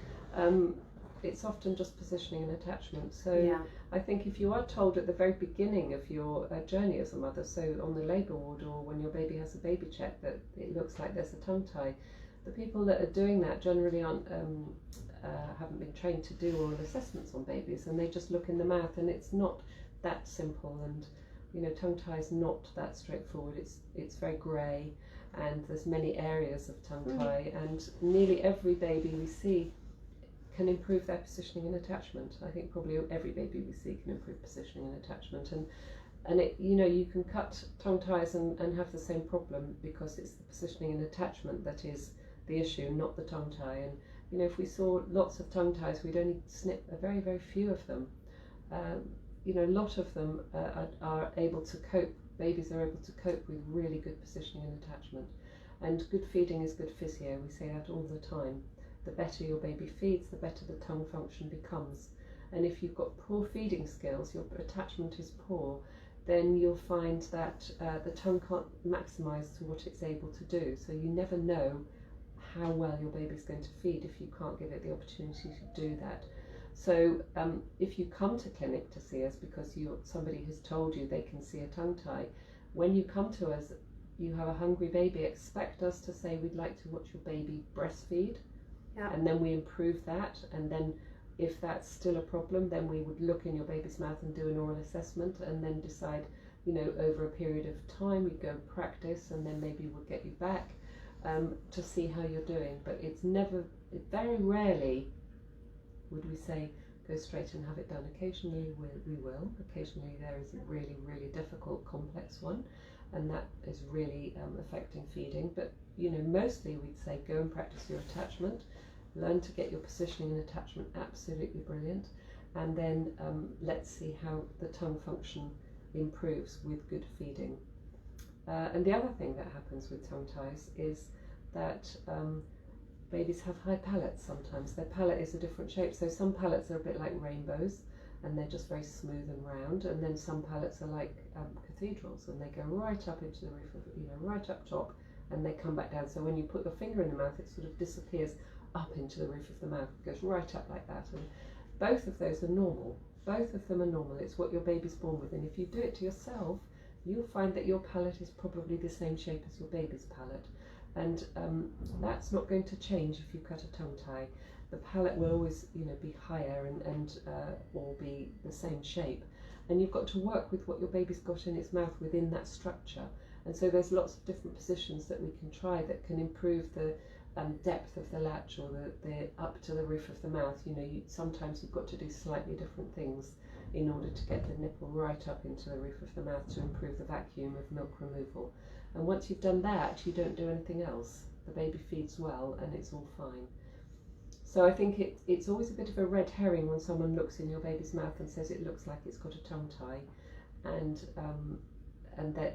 it's often just positioning and attachment. So I think if you are told at the very beginning of your journey as a mother, so on the labour ward or when your baby has a baby check, that it looks like there's a tongue tie, the people that are doing that generally haven't been trained to do oral assessments on babies, and they just look in the mouth, and it's not that simple. And tongue tie is not that straightforward. It's very grey, and there's many areas of tongue tie, and nearly every baby we see can improve their positioning and attachment. I think probably every baby we see can improve positioning and attachment, and it, you can cut tongue ties and have the same problem, because it's the positioning and attachment that is the issue, not the tongue tie. And if we saw lots of tongue ties, we'd only snip a very, very few of them. A lot of them are able to cope. Babies are able to cope with really good positioning and attachment. And good feeding is good physio. We say that all the time. The better your baby feeds, the better the tongue function becomes. And if you've got poor feeding skills, your attachment is poor, then you'll find that the tongue can't maximise to what it's able to do. So you never know how well your baby's going to feed if you can't give it the opportunity to do that. So if you come to clinic to see us because somebody has told you they can see a tongue tie, when you come to us, you have a hungry baby, expect us to say we'd like to watch your baby breastfeed, and then we improve that, and then if that's still a problem, then we would look in your baby's mouth and do an oral assessment, and then decide, over a period of time we'd go practice, and then maybe we'll get you back to see how you're doing. But very rarely would we say go straight and have it done. Occasionally we will. Occasionally there is a really, really difficult, complex one, and that is really affecting feeding. But mostly we'd say go and practice your attachment, learn to get your positioning and attachment absolutely brilliant, and then let's see how the tongue function improves with good feeding. And the other thing that happens with tongue ties is that babies have high palates sometimes. Their palate is a different shape, so some palates are a bit like rainbows and they're just very smooth and round, and then some palates are like cathedrals, and they go right up into the roof of, right up top, and they come back down. So when you put your finger in the mouth, it sort of disappears up into the roof of the mouth. It goes right up like that, and both of those are normal. Both of them are normal. It's what your baby's born with, and if you do it to yourself, you'll find that your palate is probably the same shape as your baby's palate, and that's not going to change if you cut a tongue tie. The palate will always, be higher and or be the same shape, and you've got to work with what your baby's got in its mouth within that structure. And so there's lots of different positions that we can try that can improve the depth of the latch, or the up to the roof of the mouth. Sometimes you've got to do slightly different things in order to get the nipple right up into the roof of the mouth to improve the vacuum of milk removal. And once you've done that, you don't do anything else. The baby feeds well and it's all fine. So I think it's always a bit of a red herring when someone looks in your baby's mouth and says it looks like it's got a tongue tie, and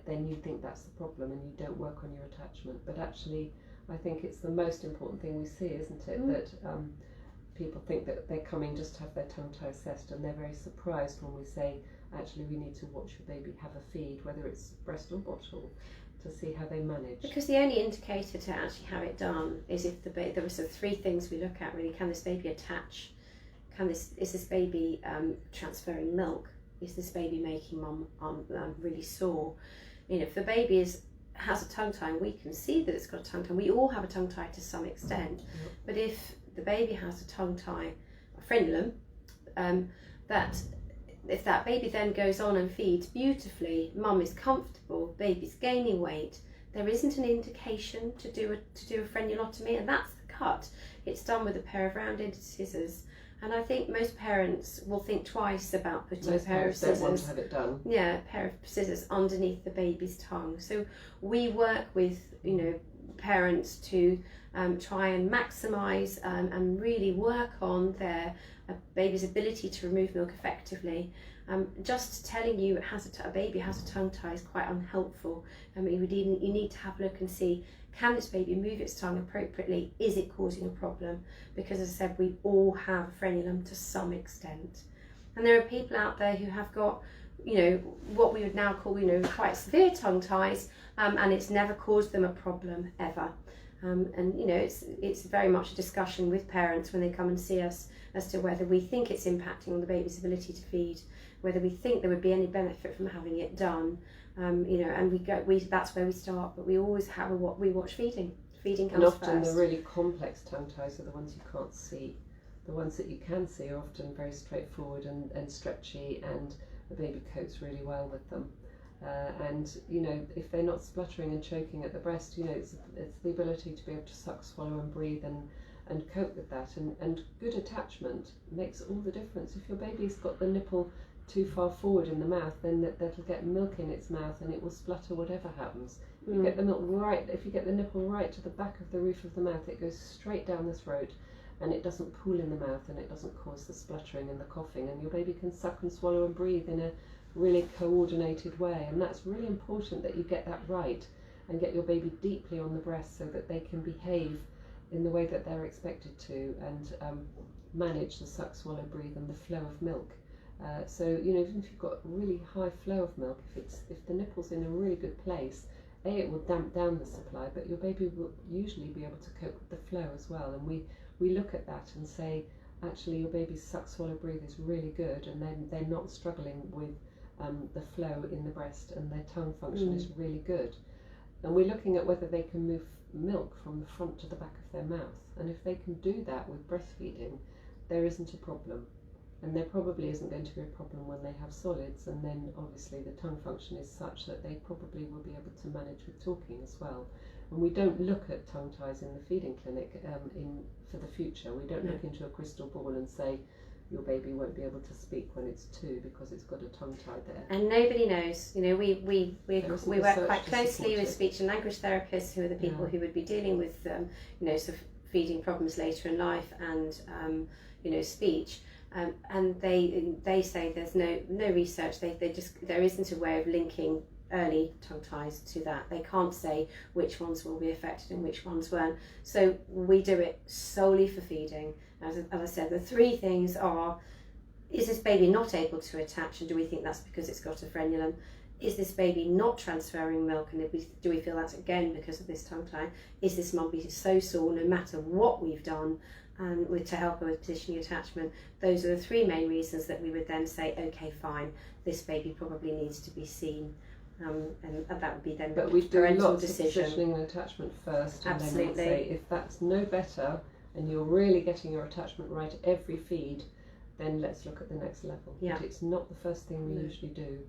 then you think that's the problem and you don't work on your attachment. But actually, I think it's the most important thing we see, isn't it? That people think that they're coming just to have their tongue tie assessed, and they're very surprised when we say, actually, we need to watch your baby have a feed, whether it's breast or bottle, to see how they manage. Because the only indicator to actually have it done is if there are sort of three things we look at really. Can this baby attach? Is this baby transferring milk? Is this baby making mum really sore? If the baby has a tongue tie, we can see that it's got a tongue tie. We all have a tongue tie to some extent, but if the baby has a tongue tie, a frenulum, that if that baby then goes on and feeds beautifully, mum is comfortable, baby's gaining weight, there isn't an indication to do a frenulotomy, and that's the cut. It's done with a pair of rounded scissors. And I think most parents will think twice about putting a pair of scissors. Don't want to have it done. Yeah, a pair of scissors underneath the baby's tongue. So we work with parents to try and maximise and really work on their baby's ability to remove milk effectively. Just telling you a baby has a tongue tie is quite unhelpful. You need to have a look and see, can this baby move its tongue appropriately? Is it causing a problem? Because as I said, we all have a frenulum to some extent. And there are people out there who have got, what we would now call, quite severe tongue ties, and it's never caused them a problem ever. It's very much a discussion with parents when they come and see us as to whether we think it's impacting on the baby's ability to feed, whether we think there would be any benefit from having it done. That's where we start, but we always have we watch feeding. Feeding comes first. And often the really complex tongue ties are the ones you can't see. The ones that you can see are often very straightforward and stretchy, and the baby copes really well with them. If they're not spluttering and choking at the breast, it's the ability to be able to suck, swallow and breathe and cope with that. And good attachment makes all the difference. If your baby's got the nipple too far forward in the mouth, then that'll get milk in its mouth and it will splutter whatever happens. If you get the milk right, if you get the nipple right to the back of the roof of the mouth, it goes straight down the throat and it doesn't pool in the mouth and it doesn't cause the spluttering and the coughing, and your baby can suck and swallow and breathe in a really coordinated way. And that's really important, that you get that right and get your baby deeply on the breast so that they can behave in the way that they're expected to, and manage the suck, swallow, breathe and the flow of milk. So even if you've got really high flow of milk, if the nipple's in a really good place, it will damp down the supply, but your baby will usually be able to cope with the flow as well. And we look at that and say, actually your baby's suck, swallow, breathe is really good, and then they're not struggling with the flow in the breast, and their tongue function is really good. And we're looking at whether they can move milk from the front to the back of their mouth, and if they can do that with breastfeeding, there isn't a problem. And there probably isn't going to be a problem when they have solids, and then obviously the tongue function is such that they probably will be able to manage with talking as well. And we don't look at tongue ties in the feeding clinic for the future. We don't look into a crystal ball and say your baby won't be able to speak when it's 2 because it's got a tongue tie there. And nobody knows. You know, we work quite closely with speech and language therapists, who are the people who would be dealing with you know, sort of feeding problems later in life and you know, speech. And they say there's no research. They just, there isn't a way of linking early tongue ties to that. They can't say which ones will be affected and which ones won't. So we do it solely for feeding. As I said, the 3 things are: is this baby not able to attach, and do we think that's because it's got a frenulum? Is this baby not transferring milk, and do we feel that's again because of this tongue tie? Is this mum so sore no matter what we've done and to help her with positioning attachment? Those are the 3 main reasons that we would then say, okay, fine, this baby probably needs to be seen. And that would be then but we do parental lots decision. of positioning and attachment first, and Absolutely. then we'll say if that's no better and you're really getting your attachment right every feed, then let's look at the next level. Yeah. But it's not the first thing we usually do,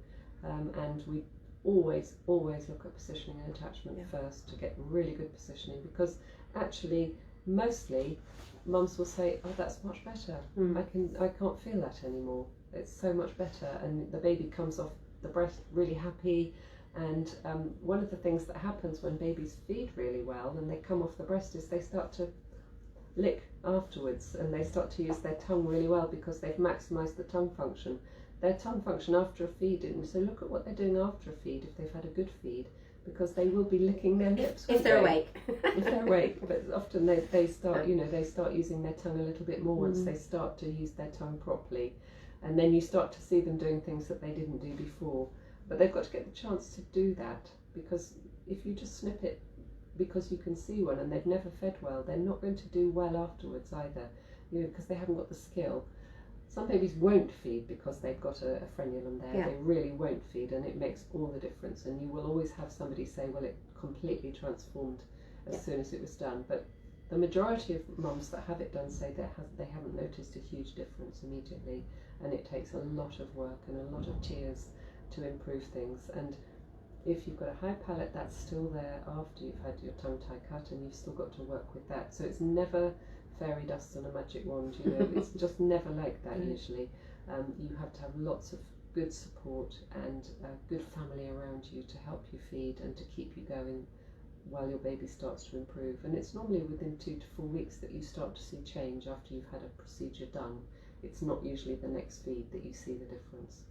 and we always look at positioning and attachment first to get really good positioning, because actually mostly mums will say, oh, that's much better. I can't feel that anymore. It's so much better, and the baby comes off the breast really happy. And one of the things that happens when babies feed really well and they come off the breast is they start to lick afterwards, and they start to use their tongue really well because they've maximised the tongue function. Their tongue function after a feed, and so look at what they're doing after a feed if they've had a good feed, because they will be licking their lips if they're awake. If they're awake. But often they start, you know, they start using their tongue a little bit more once they start to use their tongue properly, and then you start to see them doing things that they didn't do before. But they've got to get the chance to do that, because if you just snip it because you can see one and they've never fed well, they're not going to do well afterwards either, you know, because they haven't got the skill. Some babies won't feed because they've got a frenulum there. They really won't feed, and it makes all the difference. And you will always have somebody say, well, it completely transformed as soon as it was done. But the majority of mums that have it done say they haven't noticed a huge difference immediately, and it takes a lot of work and a lot of tears to improve things. And if you've got a high palate, that's still there after you've had your tongue tie cut, and you've still got to work with that. So it's never fairy dust on a magic wand, you know. It's just never like that usually. You have to have lots of good support and a good family around you to help you feed and to keep you going while your baby starts to improve. And it's normally within 2 to 4 weeks that you start to see change after you've had a procedure done. It's not usually the next feed that you see the difference.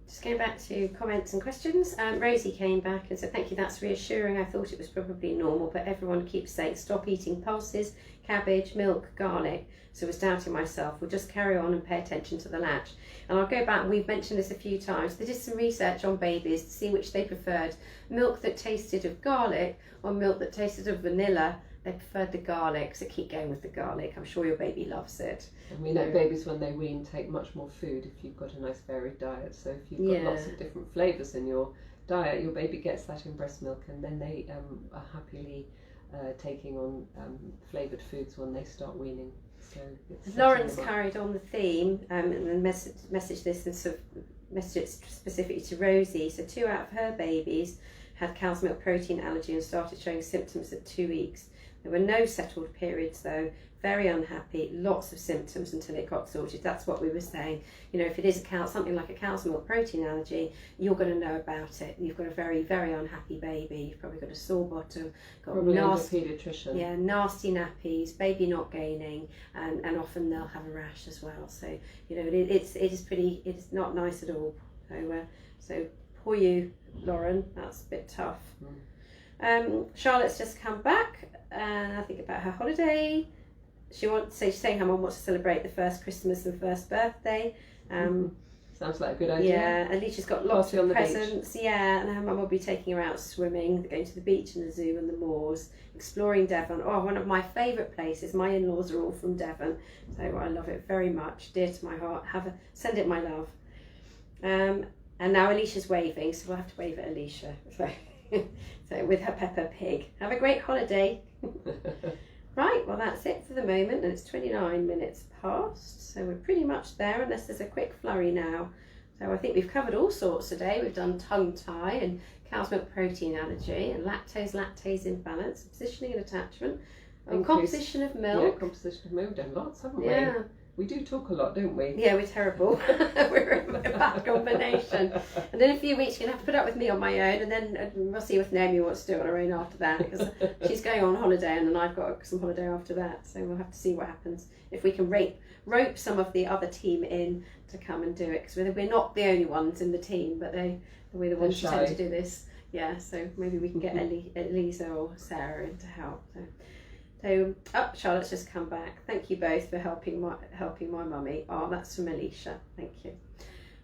Just going back to comments and questions, Rosie came back and said, thank you, that's reassuring. I thought it was probably normal, but everyone keeps saying stop eating pulses, cabbage, milk, garlic. So I was doubting myself. We'll just carry on and pay attention to the latch. And I'll go back, we've mentioned this a few times. They did some research on babies to see which they preferred. Milk that tasted of garlic or milk that tasted of vanilla. They preferred the garlic, so keep going with the garlic. I'm sure your baby loves it. And we know babies when they wean take much more food if you've got a nice varied diet. So if you've got lots of different flavours in your diet, your baby gets that in breast milk, and then they are happily taking on flavoured foods when they start weaning. So Lauren's carried on the theme and then messaged this and sort of messaged it specifically to Rosie. So 2 out of her babies had cow's milk protein allergy and started showing symptoms at 2 weeks. There were no settled periods though, very unhappy, lots of symptoms until it got sorted. That's what we were saying. You know, if it is something like a cow's milk protein allergy, you're going to know about it. You've got a very, very unhappy baby. You've probably got a sore bottom, got probably nasty paediatrician. Yeah, nasty nappies, baby not gaining, and often they'll have a rash as well. So, you know, it's not nice at all. So poor you, Lauren, that's a bit tough. Charlotte's just come back, and I think about her holiday. She's saying her mum wants to celebrate the first Christmas and first birthday. Sounds Sounds like a good idea. Yeah, Alicia's got lots Party on of the presents. Yeah, and her mum will be taking her out swimming, going to the beach and the zoo and the moors, exploring Devon. Oh, one of my favourite places. My in-laws are all from Devon, so I love it very much. Dear to my heart. Send it my love. And now Alicia's waving, so we'll have to wave at Alicia. So with her Peppa Pig. Have a great holiday. Right, well that's it for the moment, and it's 29 minutes past, so we're pretty much there unless there's a quick flurry now. So I think we've covered all sorts today. We've done tongue tie and cow's milk protein allergy and lactase imbalance, positioning and attachment, and composition of milk. Yeah, composition of milk. We've done lots, haven't we? Yeah. We do talk a lot, don't we? Yeah, we're terrible. We're a bad combination. And in a few weeks, you're going to have to put up with me on my own, and then we'll see if Naomi wants to do it on her own after that, because she's going on holiday, and then I've got some holiday after that. So we'll have to see what happens, if we can rope some of the other team in to come and do it, because we're not the only ones in the team, but we're the ones who tend to do this. Yeah, so maybe we can get Elisa or Sarah in to help. So, Charlotte's just come back. Thank you both for helping my mummy. Oh, that's from Alicia. Thank you.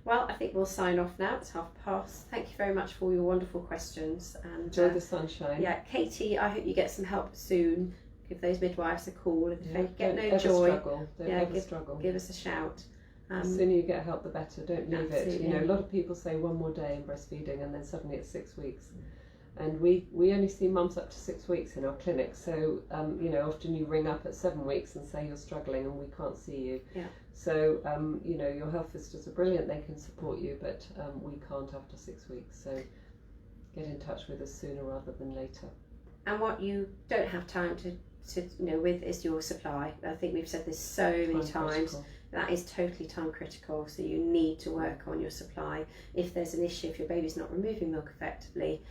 Well, I think we'll sign off now. It's past. Thank you very much for all your wonderful questions. And enjoy the sunshine. Yeah, Katie, I hope you get some help soon. Give those midwives a call. If they get no ever joy, struggle. Give us a shout. The sooner you get help, the better. Don't leave absolutely. it. You know, a lot of people say one more day in breastfeeding, and then suddenly it's 6 weeks. And we only see mums up to 6 weeks in our clinic, so you know, often you ring up at 7 weeks and say you're struggling and we can't see you. Yeah. So you know, your health visitors are brilliant; they can support you, but we can't after 6 weeks. So get in touch with us sooner rather than later. And what you don't have time to with is your supply. I think we've said this so many times. Critical. That is totally time critical. So you need to work on your supply. If there's an issue, if your baby's not removing milk effectively,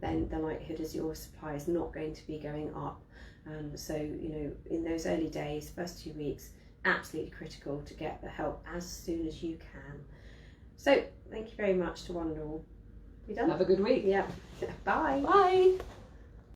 then the likelihood is your supply is not going to be going up. So, you know, in those early days, first 2 weeks, absolutely critical to get the help as soon as you can. So, thank you very much to one and all. You done? Have a good week. Yeah. Bye. Bye.